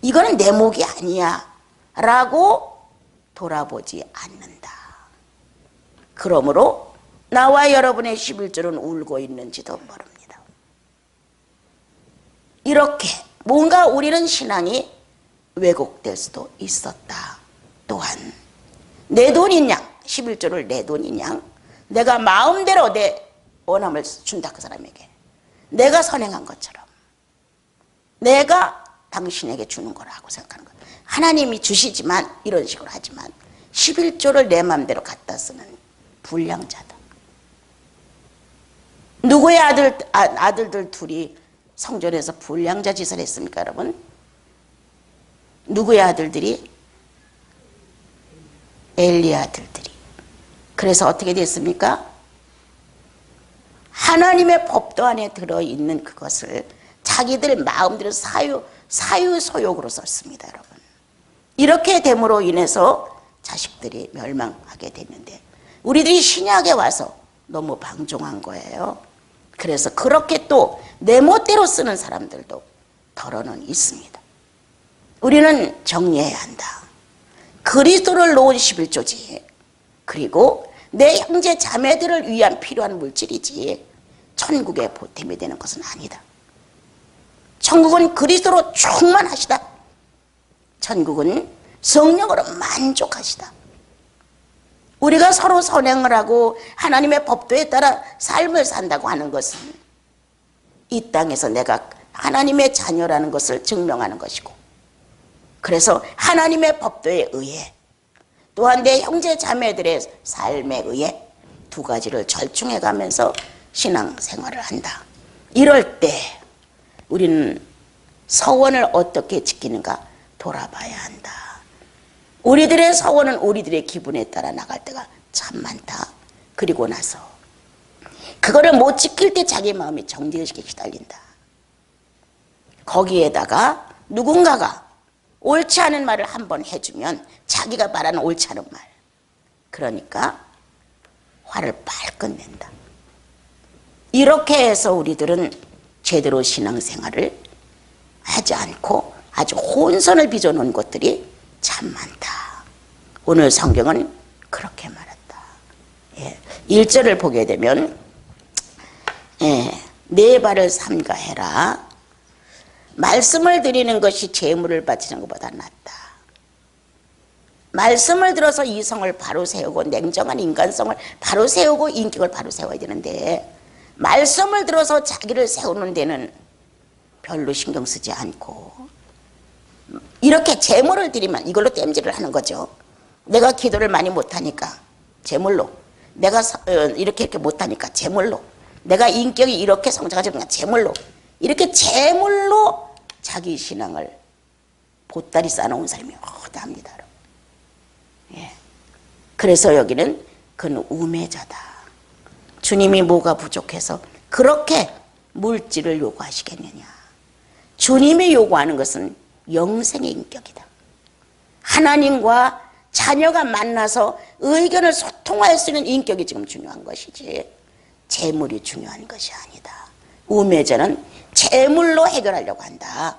Speaker 1: 이거는 내 몫이 아니야 라고 돌아보지 않는다. 그러므로 나와 여러분의 11조는 울고 있는지도 모릅니다. 이렇게 뭔가 우리는 신앙이 왜곡될 수도 있었다. 또한 내 돈인 양 11조를 내 돈인 양 내가 마음대로 내 원함을 준다. 그 사람에게 내가 선행한 것처럼 내가 당신에게 주는 거라고 생각하는 것. 하나님이 주시지만 이런 식으로 하지만 11조를 내 마음대로 갖다 쓰는 불량자다. 누구의 아들들 둘이 성전에서 불량자 짓을 했습니까 여러분? 누구의 아들들이? 엘리 아들들이. 그래서 어떻게 됐습니까? 하나님의 법도 안에 들어있는 그것을 자기들 마음대로 사유소욕으로 썼습니다 여러분. 이렇게 됨으로 인해서 자식들이 멸망하게 됐는데 우리들이 신약에 와서 너무 방종한 거예요. 그래서 그렇게 또 내 멋대로 쓰는 사람들도 더러는 있습니다. 우리는 정리해야 한다. 그리스도를 놓은 11조지 그리고 내 형제 자매들을 위한 필요한 물질이지 천국의 보탬이 되는 것은 아니다. 천국은 그리스도로 충만하시다. 천국은 성령으로 만족하시다. 우리가 서로 선행을 하고 하나님의 법도에 따라 삶을 산다고 하는 것은 이 땅에서 내가 하나님의 자녀라는 것을 증명하는 것이고, 그래서 하나님의 법도에 의해 또한 내 형제 자매들의 삶에 의해 두 가지를 절충해 가면서 신앙생활을 한다. 이럴 때 우리는 서원을 어떻게 지키는가 돌아봐야 한다. 우리들의 서원은 우리들의 기분에 따라 나갈 때가 참 많다. 그리고 나서 그거를 못 지킬 때 자기 마음이 정죄의식에 시달린다. 거기에다가 누군가가 옳지 않은 말을 한번 해주면 자기가 말하는 옳지 않은 말, 그러니까 화를 발끈 낸다. 이렇게 해서 우리들은 제대로 신앙생활을 하지 않고 아주 혼선을 빚어놓은 것들이 참 많다. 오늘 성경은 그렇게 말했다. 1절을 보게 되면 네 발을 삼가해라. 말씀을 드리는 것이 재물을 바치는 것보다 낫다. 말씀을 들어서 이성을 바로 세우고 냉정한 인간성을 바로 세우고 인격을 바로 세워야 되는데, 말씀을 들어서 자기를 세우는 데는 별로 신경 쓰지 않고 이렇게 재물을 드리면 이걸로 땜질을 하는 거죠. 내가 기도를 많이 못하니까 재물로, 내가 이렇게 못하니까 재물로, 내가 인격이 이렇게 성장하지 않으니까 재물로, 이렇게 재물로 자기 신앙을 보따리 쌓아놓은 사람이 허다합니다. 그래서 여기는 그는 우매자다. 주님이 뭐가 부족해서 그렇게 물질을 요구하시겠느냐. 주님이 요구하는 것은 영생의 인격이다. 하나님과 자녀가 만나서 의견을 소통할 수 있는 인격이 지금 중요한 것이지 재물이 중요한 것이 아니다. 우매자는 재물로 해결하려고 한다.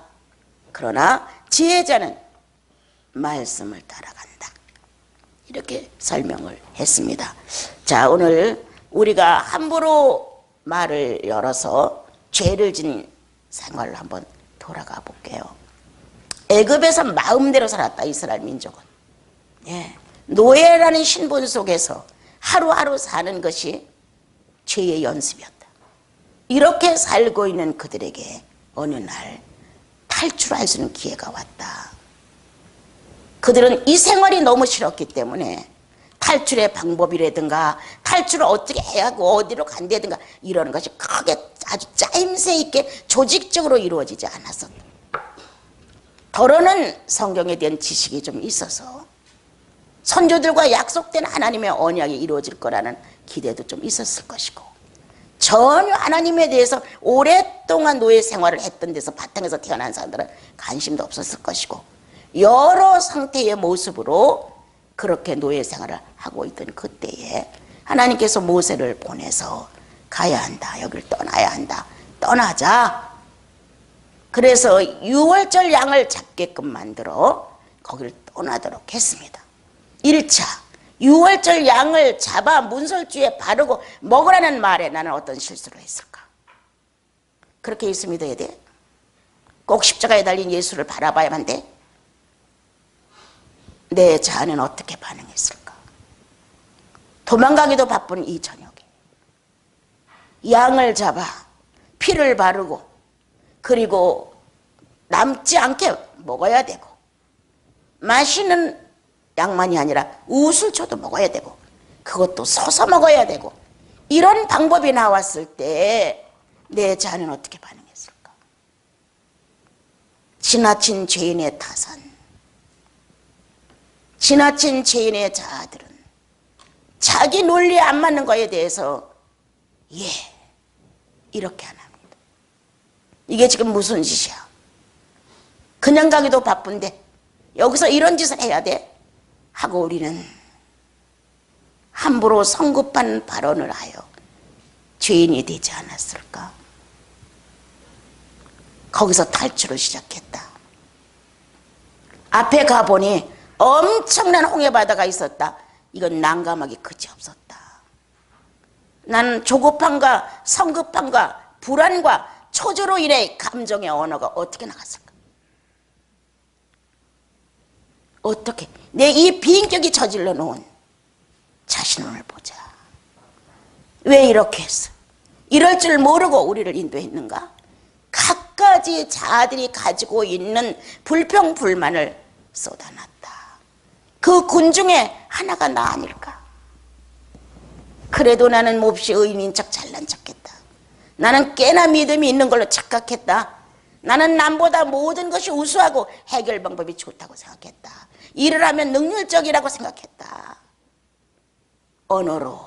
Speaker 1: 그러나 지혜자는 말씀을 따라간다. 이렇게 설명을 했습니다. 자, 오늘 우리가 함부로 말을 열어서 죄를 진 생활을 한번 돌아가 볼게요. 애굽에서 마음대로 살았다, 이스라엘 민족은. 노예라는 신분 속에서 하루하루 사는 것이 죄의 연습이었다. 이렇게 살고 있는 그들에게 어느 날 탈출할 수 있는 기회가 왔다. 그들은 이 생활이 너무 싫었기 때문에 탈출의 방법이라든가 탈출을 어떻게 해야 하고 어디로 간다든가 이러는 것이 크게 아주 짜임새 있게 조직적으로 이루어지지 않았었다. 더러는 성경에 대한 지식이 좀 있어서 선조들과 약속된 하나님의 언약이 이루어질 거라는 기대도 좀 있었을 것이고, 전혀 하나님에 대해서 오랫동안 노예 생활을 했던 데서 바탕에서 태어난 사람들은 관심도 없었을 것이고, 여러 상태의 모습으로 그렇게 노예 생활을 하고 있던 그때에 하나님께서 모세를 보내서 가야 한다, 여기를 떠나야 한다, 떠나자. 그래서 유월절 양을 잡게끔 만들어 거기를 떠나도록 했습니다. 1차 유월절 양을 잡아 문설주에 바르고 먹으라는 말에 나는 어떤 실수를 했을까? 그렇게 예수 믿어야 돼? 꼭 십자가에 달린 예수를 바라봐야만 돼? 내 자아는 어떻게 반응했을까? 도망가기도 바쁜 이 저녁에 양을 잡아 피를 바르고 그리고 남지 않게 먹어야 되고, 맛있는 양만이 아니라 우슬초도 먹어야 되고, 그것도 서서 먹어야 되고, 이런 방법이 나왔을 때 내 자아는 어떻게 반응했을까? 지나친 죄인의 타산, 지나친 죄인의 자아들은 자기 논리에 안 맞는 거에 대해서 이렇게 안 합니다. 이게 지금 무슨 짓이야? 그냥 가기도 바쁜데 여기서 이런 짓을 해야 돼? 하고 우리는 함부로 성급한 발언을 하여 죄인이 되지 않았을까? 거기서 탈출을 시작했다. 앞에 가보니 엄청난 홍해바다가 있었다. 이건 난감하기 그지없었다. 나는 조급함과 성급함과 불안과 초조로 인해 감정의 언어가 어떻게 나갔을까? 어떻게 내 이 비인격이 저질러 놓은 신혼을 보자. 왜 이렇게 했어? 이럴 줄 모르고 우리를 인도했는가? 갖가지 자들이 가지고 있는 불평불만을 쏟아놨다. 그 군 중에 하나가 나 아닐까? 그래도 나는 몹시 의인인 척 잘난 척했다. 나는 꽤나 믿음이 있는 걸로 착각했다. 나는 남보다 모든 것이 우수하고 해결 방법이 좋다고 생각했다. 일을 하면 능률적이라고 생각했다. 언어로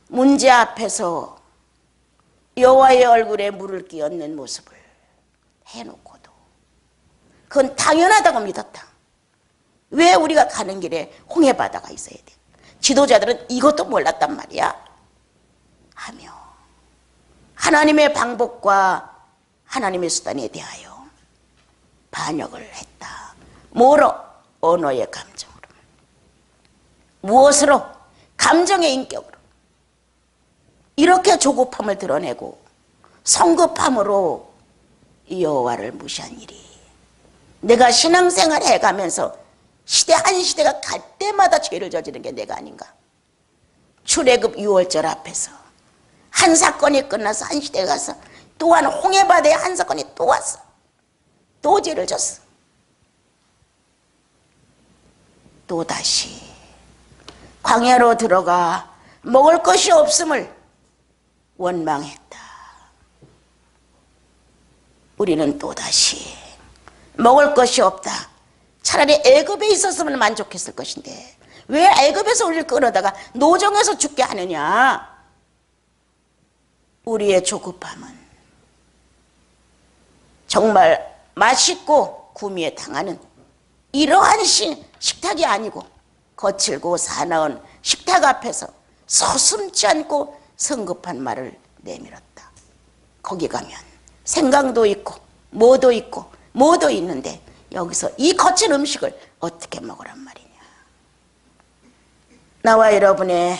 Speaker 1: 문제 앞에서 여호와의 얼굴에 물을 끼얹는 모습을 해놓고도 그건 당연하다고 믿었다. 왜 우리가 가는 길에 홍해바다가 있어야 돼? 지도자들은 이것도 몰랐단 말이야. 하며 하나님의 방법과 하나님의 수단에 대하여 반역을 했다. 뭐로? 언어의 감정으로. 무엇으로? 감정의 인격으로. 이렇게 조급함을 드러내고 성급함으로 여호와를 무시한 일이 내가 신앙생활 해가면서 시대 한 시대가 갈 때마다 죄를 저지른 게 내가 아닌가. 출애굽 6월절 앞에서 한 사건이 끝나서 한 시대가 가서 또한 홍해바다에 한 사건이 또 왔어. 또 죄를 졌어. 또다시 광야로 들어가 먹을 것이 없음을 원망했다. 우리는 또다시 먹을 것이 없다. 차라리 애굽에 있었으면 만족했을 것인데 왜 애굽에서 우리를 끌어다가 노정에서 죽게 하느냐. 우리의 조급함은 정말 맛있고 구미에 당하는 이러한 식탁이 아니고 거칠고 사나운 식탁 앞에서 서슴지 않고 성급한 말을 내밀었다. 거기 가면 생강도 있고 뭐도 있고 뭐도 있는데 여기서 이 거친 음식을 어떻게 먹으란 말이냐. 나와 여러분의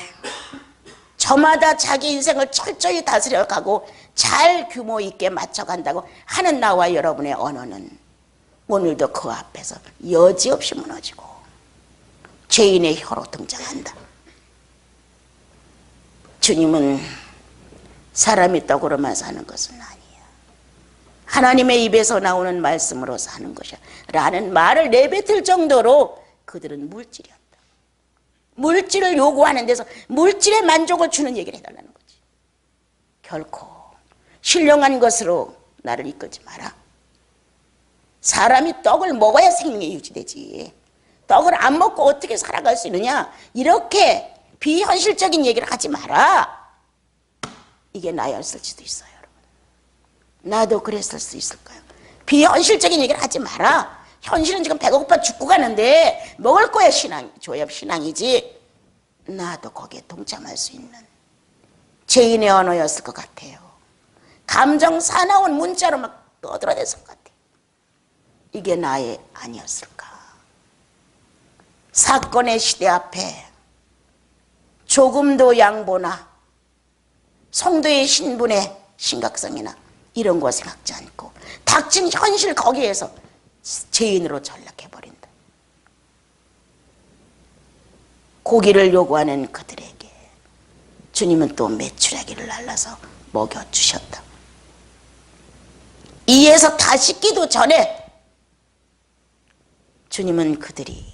Speaker 1: 저마다 자기 인생을 철저히 다스려가고 잘 규모 있게 맞춰간다고 하는 나와 여러분의 언어는 오늘도 그 앞에서 여지없이 무너지고 죄인의 혀로 등장한다. 주님은 사람이 떡으로만 사는 것은 아니야. 하나님의 입에서 나오는 말씀으로 사는 것이야 라는 말을 내뱉을 정도로 그들은 물질이었다. 물질을 요구하는 데서 물질의 만족을 주는 얘기를 해달라는 거지. 결코 신령한 것으로 나를 이끌지 마라. 사람이 떡을 먹어야 생명이 유지되지. 떡을 안 먹고 어떻게 살아갈 수 있느냐. 이렇게 비현실적인 얘기를 하지 마라. 이게 나였을지도 있어요, 여러분. 나도 그랬을 수 있을까요? 비현실적인 얘기를 하지 마라. 현실은 지금 배고파 죽고 가는데 먹을 거야 줘야 신앙이지. 나도 거기에 동참할 수 있는 죄인의 언어였을 것 같아요. 감정 사나운 문자로 막 떠들어댔을 것 같아요. 이게 나의 아니었을까. 사건의 시대 앞에 조금도 양보나 성도의 신분의 심각성이나 이런 거 생각지 않고 닥친 현실 거기에서 죄인으로 전락해버린다. 고기를 요구하는 그들에게 주님은 또 메추라기를 날라서 먹여주셨다. 이에서 다 씻기도 전에 주님은 그들이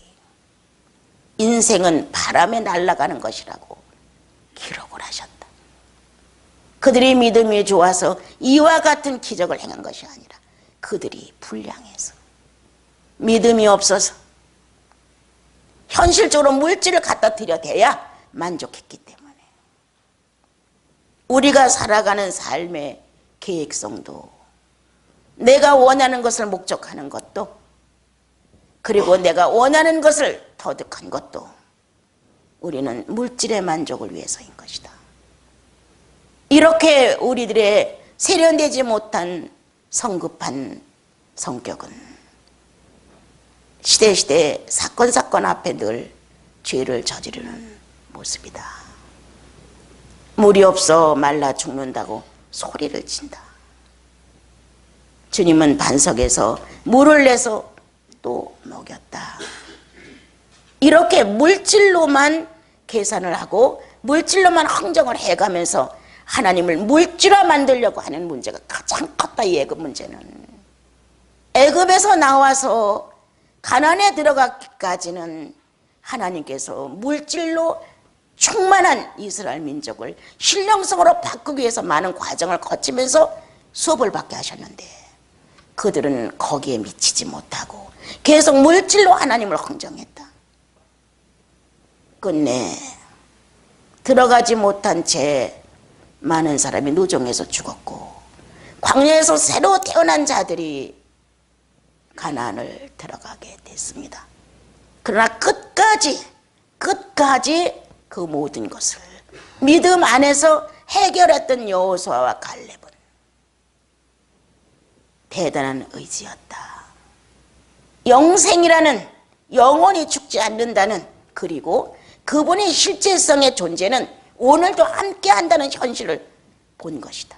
Speaker 1: 인생은 바람에 날아가는 것이라고 기록을 하셨다. 그들이 믿음이 좋아서 이와 같은 기적을 행한 것이 아니라 그들이 불량해서 믿음이 없어서 현실적으로 물질을 갖다 들여대야 만족했기 때문에 우리가 살아가는 삶의 계획성도 내가 원하는 것을 목적하는 것도 그리고 내가 원하는 것을 터득한 것도 우리는 물질의 만족을 위해서인 것이다. 이렇게 우리들의 세련되지 못한 성급한 성격은 시대시대 사건 앞에 늘 죄를 저지르는 모습이다. 물이 없어 말라 죽는다고 소리를 친다. 주님은 반석에서 물을 내서 또 먹였다. 이렇게 물질로만 계산을 하고 물질로만 흥정을 해가면서 하나님을 물질화 만들려고 하는 문제가 가장 컸다. 이 애굽 문제는. 애굽에서 나와서 가나안에 들어가기까지는 하나님께서 물질로 충만한 이스라엘 민족을 신령성으로 바꾸기 위해서 많은 과정을 거치면서 수업을 받게 하셨는데 그들은 거기에 미치지 못하고 계속 물질로 하나님을 흥정했다. 끝내 들어가지 못한 채 많은 사람이 노정에서 죽었고 광야에서 새로 태어난 자들이 가나안을 들어가게 됐습니다. 그러나 끝까지 그 모든 것을 믿음 안에서 해결했던 여호수아와 갈렙은 대단한 의지였다. 영생이라는, 영원히 죽지 않는다는, 그리고 그분의 실제성의 존재는 오늘도 함께 한다는 현실을 본 것이다.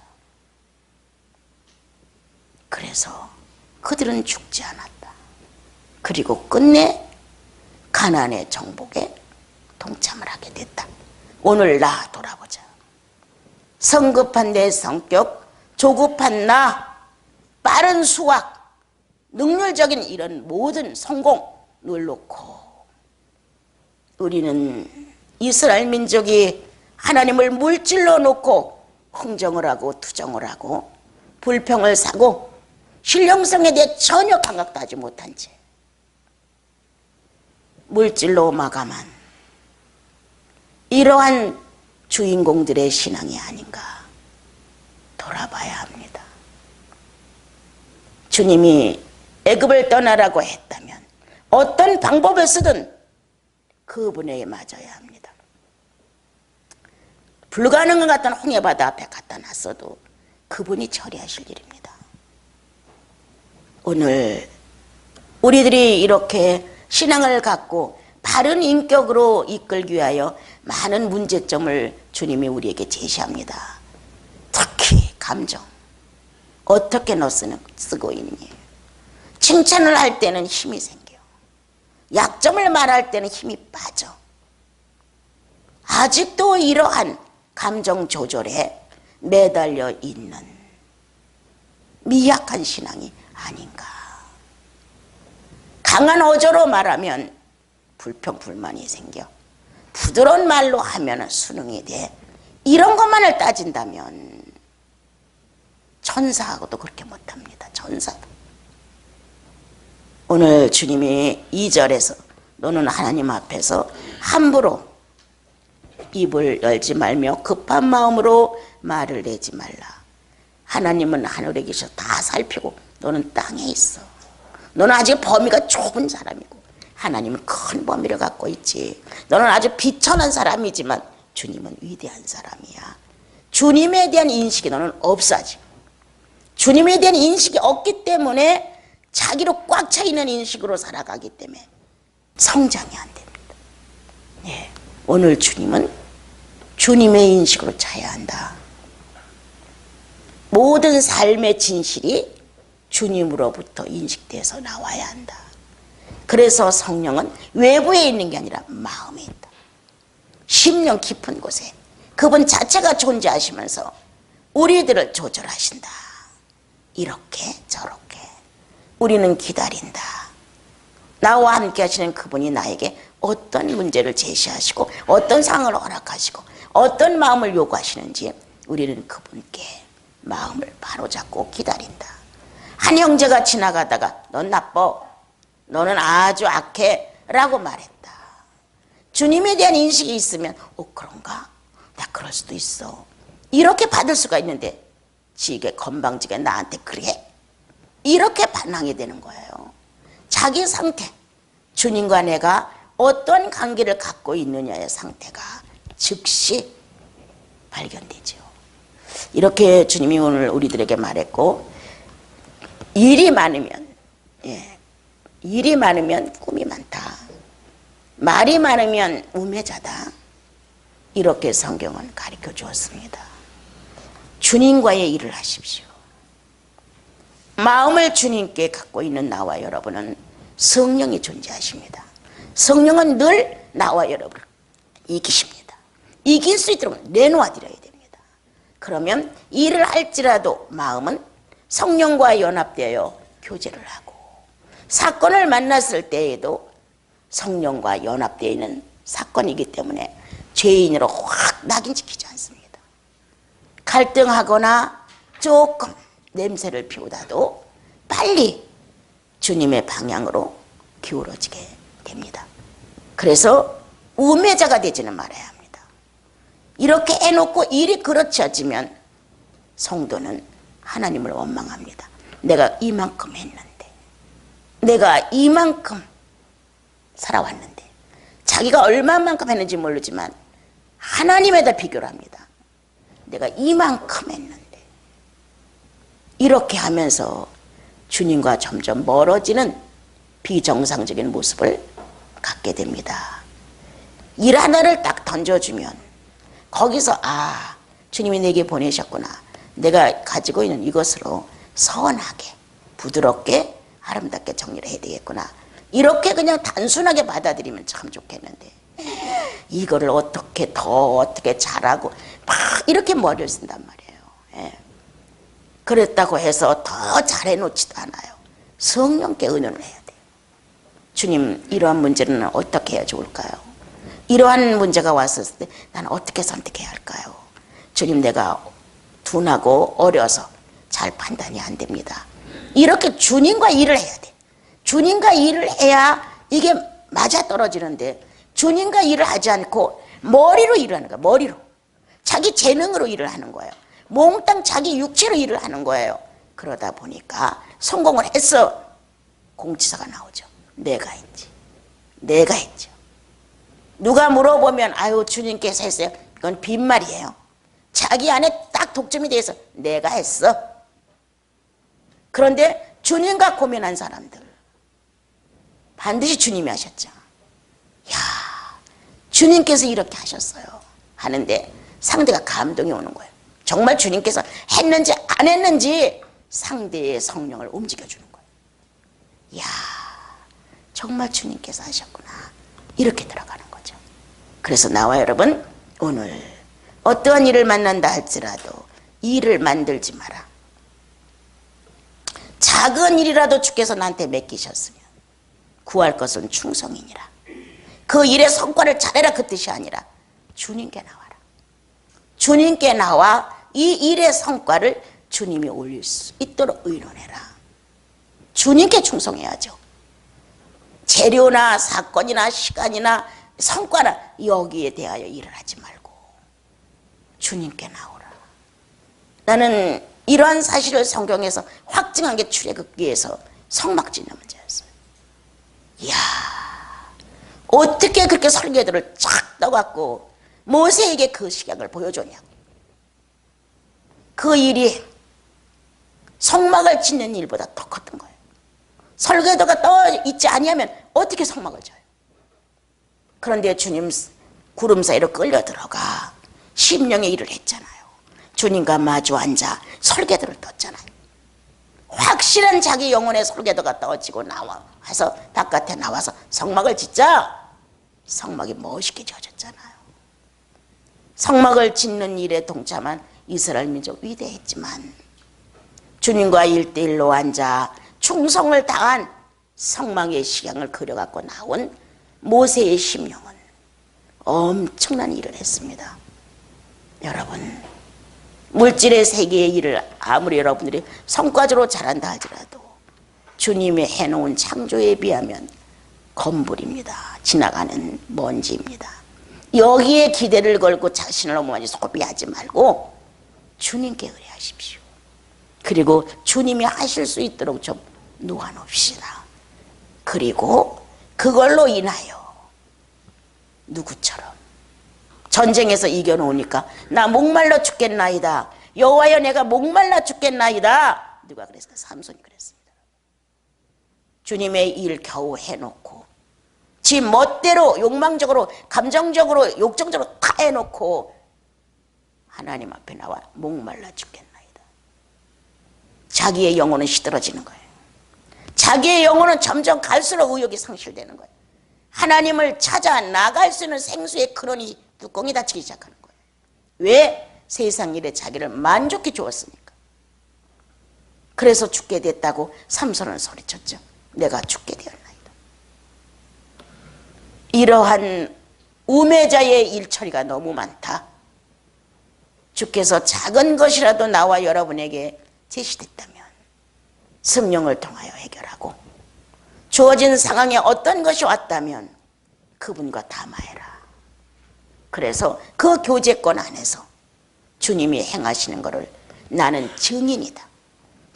Speaker 1: 그래서 그들은 죽지 않았다. 그리고 끝내 가나안의 정복에 동참을 하게 됐다. 오늘 나 돌아보자. 성급한 내 성격, 조급한 나, 빠른 수학, 능률적인 이런 모든 성공을 놓고 우리는 이스라엘 민족이 하나님을 물질로 놓고 흥정을 하고 투정을 하고 불평을 사고 신령성에 대해 전혀 감각도 하지 못한 채 물질로 마감한 이러한 주인공들의 신앙이 아닌가 돌아봐야 합니다. 주님이 애굽을 떠나라고 했다면 어떤 방법을 쓰든 그분에게 맞아야 합니다. 불가능한 것 같은 홍해바다 앞에 갖다 놨어도 그분이 처리하실 일입니다. 오늘 우리들이 이렇게 신앙을 갖고 바른 인격으로 이끌기 위하여 많은 문제점을 주님이 우리에게 제시합니다. 특히 감정. 어떻게 너 쓰고 있니? 칭찬을 할 때는 힘이 생겨. 약점을 말할 때는 힘이 빠져. 아직도 이러한 감정 조절에 매달려 있는 미약한 신앙이 아닌가. 강한 어조로 말하면 불평 불만이 생겨. 부드러운 말로 하면 순응이 돼. 이런 것만을 따진다면 천사하고도 그렇게 못합니다. 천사도. 오늘 주님이 2절에서 너는 하나님 앞에서 함부로 입을 열지 말며 급한 마음으로 말을 내지 말라. 하나님은 하늘에 계셔 다 살피고 너는 땅에 있어. 너는 아직 범위가 좁은 사람이고 하나님은 큰 범위를 갖고 있지. 너는 아주 비천한 사람이지만 주님은 위대한 사람이야. 주님에 대한 인식이 너는 없어 아직. 주님에 대한 인식이 없기 때문에 자기로 꽉 차 있는 인식으로 살아가기 때문에 성장이 안 됩니다. 네. 오늘 주님은 주님의 인식으로 차야 한다. 모든 삶의 진실이 주님으로부터 인식돼서 나와야 한다. 그래서 성령은 외부에 있는 게 아니라 마음에 있다. 심령 깊은 곳에 그분 자체가 존재하시면서 우리들을 조절하신다. 이렇게 저렇게 우리는 기다린다. 나와 함께 하시는 그분이 나에게 어떤 문제를 제시하시고 어떤 상황을 허락하시고 어떤 마음을 요구하시는지 우리는 그분께 마음을 바로잡고 기다린다. 한 형제가 지나가다가 넌 나빠, 너는 아주 악해 라고 말했다. 주님에 대한 인식이 있으면 그런가? 나 그럴 수도 있어. 이렇게 받을 수가 있는데 지게 건방지게 나한테 그래? 이렇게 반항이 되는 거예요. 자기 상태, 주님과 내가 어떤 관계를 갖고 있느냐의 상태가 즉시 발견되죠. 이렇게 주님이 오늘 우리들에게 말했고, 일이 많으면 꿈이 많다. 말이 많으면 우매자다. 이렇게 성경은 가르쳐 주었습니다. 주님과의 일을 하십시오. 마음을 주님께 갖고 있는 나와 여러분은 성령이 존재하십니다. 성령은 늘 나와 여러분을 이기십니다. 이길 수 있도록 내놓아 드려야 됩니다. 그러면 일을 할지라도 마음은 성령과 연합되어 교제를 하고, 사건을 만났을 때에도 성령과 연합되어 있는 사건이기 때문에 죄인으로 확 낙인 찍히지 않습니다. 갈등하거나 조금 냄새를 피우다도 빨리 주님의 방향으로 기울어지게 됩니다. 그래서 우매자가 되지는 말아야 합니다. 이렇게 해놓고 일이 그르쳐지면 성도는 하나님을 원망합니다. 내가 이만큼 했는데, 내가 이만큼 살아왔는데, 자기가 얼마만큼 했는지 모르지만 하나님에다 비교를 합니다. 내가 이만큼 했는데. 이렇게 하면서 주님과 점점 멀어지는 비정상적인 모습을 갖게 됩니다. 일 하나를 딱 던져주면 거기서 주님이 내게 보내셨구나, 내가 가지고 있는 이것으로 선하게 부드럽게 아름답게 정리를 해야 되겠구나, 이렇게 그냥 단순하게 받아들이면 참 좋겠는데, 이거를 어떻게 잘하고 막 이렇게 머리를 쓴단 말이에요. 그랬다고 해서 더 잘해놓지도 않아요. 성령께 의논을 해야 돼요. 주님, 이러한 문제는 어떻게 해야 좋을까요? 이러한 문제가 왔을 때 나는 어떻게 선택해야 할까요? 주님, 내가 둔하고 어려서 잘 판단이 안 됩니다. 이렇게 주님과 일을 해야 돼. 주님과 일을 해야 이게 맞아떨어지는데, 주님과 일을 하지 않고 머리로 일을 하는 거예요. 머리로. 자기 재능으로 일을 하는 거예요. 몽땅 자기 육체로 일을 하는 거예요. 그러다 보니까 성공을 했어, 공치사가 나오죠. 내가 했죠. 누가 물어보면 주님께서 했어요. 이건 빈말이에요. 자기 안에 딱 독점이 돼서 내가 했어. 그런데 주님과 고민한 사람들 반드시 주님이 하셨죠. 주님께서 이렇게 하셨어요 하는데 상대가 감동이 오는 거예요. 정말 주님께서 했는지 안 했는지 상대의 성령을 움직여주는 거예요. 정말 주님께서 하셨구나, 이렇게 들어가는 거죠. 그래서 나와 여러분, 오늘 어떠한 일을 만난다 할지라도 일을 만들지 마라. 작은 일이라도 주께서 나한테 맡기셨으면 구할 것은 충성이니라. 그 일의 성과를 잘해라, 그 뜻이 아니라 주님께 나와라. 주님께 나와 이 일의 성과를 주님이 올릴 수 있도록 의논해라. 주님께 충성해야죠. 재료나 사건이나 시간이나 성과나 여기에 대하여 일을 하지 말고 주님께 나오라. 나는 이러한 사실을 성경에서 확증한 게 출애굽기에서 성막짓는 문제였어요. 어떻게 그렇게 설계도를 착 떠갖고 모세에게 그 식약을 보여줬냐고. 그 일이 성막을 짓는 일보다 더 컸던 거예요. 설계도가 떠 있지 아니하면 어떻게 성막을 져요? 그런데 주님 구름 사이로 끌려 들어가 심령의 일을 했잖아요. 주님과 마주 앉아 설계도를 떴잖아요. 확실한 자기 영혼의 설계도가 떠지고 나와서 바깥에 나와서 성막을 짓자. 성막이 멋있게 지어졌잖아요. 성막을 짓는 일에 동참한 이스라엘 민족 위대했지만 주님과 1대1로 앉아 충성을 다한 성막의 식양을 그려갖고 나온 모세의 심령은 엄청난 일을 했습니다. 여러분, 물질의 세계의 일을 아무리 여러분들이 성과적으로 잘한다 할지라도 주님이 해놓은 창조에 비하면 건물입니다. 지나가는 먼지입니다. 여기에 기대를 걸고 자신을 너무 많이 소비하지 말고 주님께 의뢰하십시오. 그리고 주님이 하실 수 있도록 좀 놓아놓읍시다. 그리고 그걸로 인하여 누구처럼 전쟁에서 이겨놓으니까 나 목말라 죽겠나이다. 여호와여, 내가 목말라 죽겠나이다. 누가 그랬을까? 삼손이 그랬습니다. 주님의 일 겨우 해놓고 지 멋대로 욕망적으로 감정적으로 욕정적으로 다 해놓고 하나님 앞에 나와 목말라 죽겠나이다. 자기의 영혼은 시들어지는 거예요. 자기의 영혼은 점점 갈수록 의욕이 상실되는 거예요. 하나님을 찾아 나갈 수 있는 생수의 근원이 뚜껑이 닫히기 시작하는 거예요. 왜? 세상 일에 자기를 만족해 주었으니까. 그래서 죽게 됐다고 삼손은 소리쳤죠. 내가 죽게 되었나이다. 이러한 우매자의 일처리가 너무 많다. 주께서 작은 것이라도 나와 여러분에게 제시됐다면 성령을 통하여 해결하고, 주어진 상황에 어떤 것이 왔다면 그분과 담화해라. 그래서 그 교제권 안에서 주님이 행하시는 것을 나는 증인이다.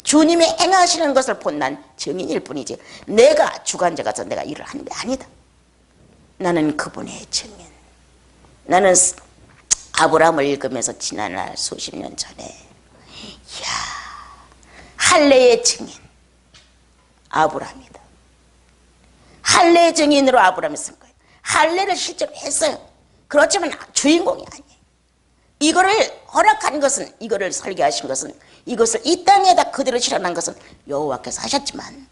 Speaker 1: 주님이 행하시는 것을 본 난 증인일 뿐이지 내가 주관자가서 내가 일을 하는 게 아니다. 나는 그분의 증인. 나는 아브라함을 읽으면서 지난날 수십 년 전에, 이야, 할례의 증인 아브라함이다. 할례의 증인으로 아브라함이 쓴 거예요. 할례를 실제로 했어요. 그렇지만 주인공이 아니에요. 이거를 허락한 것은, 이거를 설계하신 것은, 이것을 이 땅에다 그대로 실현한 것은 여호와께서 하셨지만,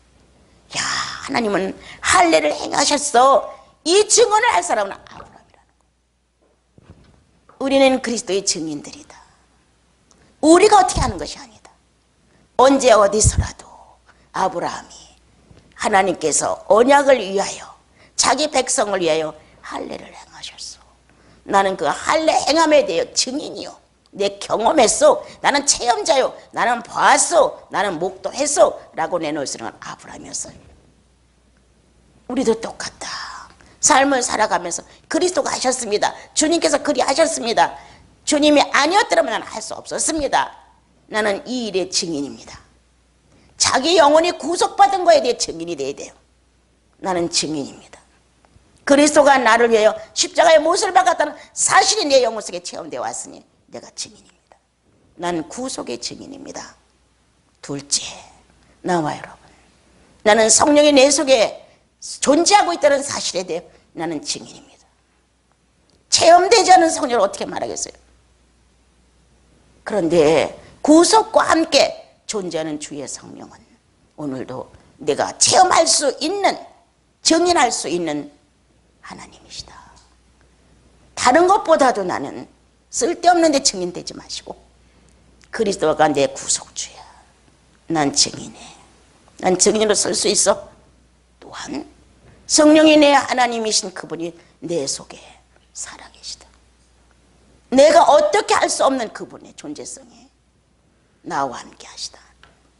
Speaker 1: 야, 하나님은 할례를 행하셨어. 이 증언을 할 사람은 아브라함이라는 거예요. 우리는 그리스도의 증인들이다. 우리가 어떻게 하는 것이 아니다. 언제 어디서라도 아브라함이 하나님께서 언약을 위하여, 자기 백성을 위하여 할례를 행하셨어. 나는 그 할례 행함에 대해 증인이요, 내 경험했어, 나는 체험자요, 나는 봤어, 나는 목도했어 라고 내놓을 수 있는 건 아브라함이었어요. 우리도 똑같다. 삶을 살아가면서 그리스도가 하셨습니다. 주님께서 그리 하셨습니다. 주님이 아니었더라면 나는 할 수 없었습니다. 나는 이 일의 증인입니다. 자기 영혼이 구속받은 거에 대해 증인이 돼야 돼요. 나는 증인입니다. 그리스도가 나를 위하여 십자가의 못을 박았다는 사실이 내 영혼 속에 체험되어 왔으니 내가 증인입니다. 나는 구속의 증인입니다. 둘째, 나와 여러분, 나는 성령이 내 속에 존재하고 있다는 사실에 대해 나는 증인입니다. 체험되지 않은 성령을 어떻게 말하겠어요? 그런데 구속과 함께 존재하는 주의 성령은 오늘도 내가 체험할 수 있는, 증인할 수 있는 하나님이시다. 다른 것보다도 나는 쓸데없는 데 증인되지 마시고 그리스도가 내 구속주야. 난 증인해. 난 증인으로 설 수 있어. 또한 성령이 내 하나님이신 그분이 내 속에 살아계시다. 내가 어떻게 할 수 없는 그분의 존재성에 나와 함께 하시다.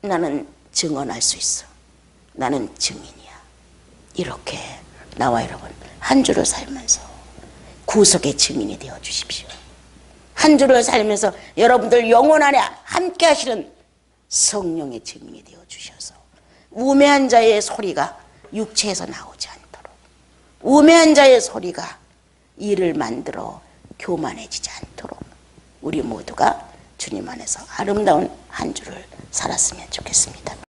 Speaker 1: 나는 증언할 수 있어. 나는 증인이야. 이렇게 나와 여러분 한 주를 살면서 구속의 증인이 되어 주십시오. 한 주를 살면서 여러분들 영혼 안에 함께 하시는 성령의 증인이 되어 주셔서 우매한 자의 소리가 육체에서 나오지 않도록, 우매한 자의 소리가 이를 만들어 교만해지지 않도록 우리 모두가 주님 안에서 아름다운 한 주를 살았으면 좋겠습니다.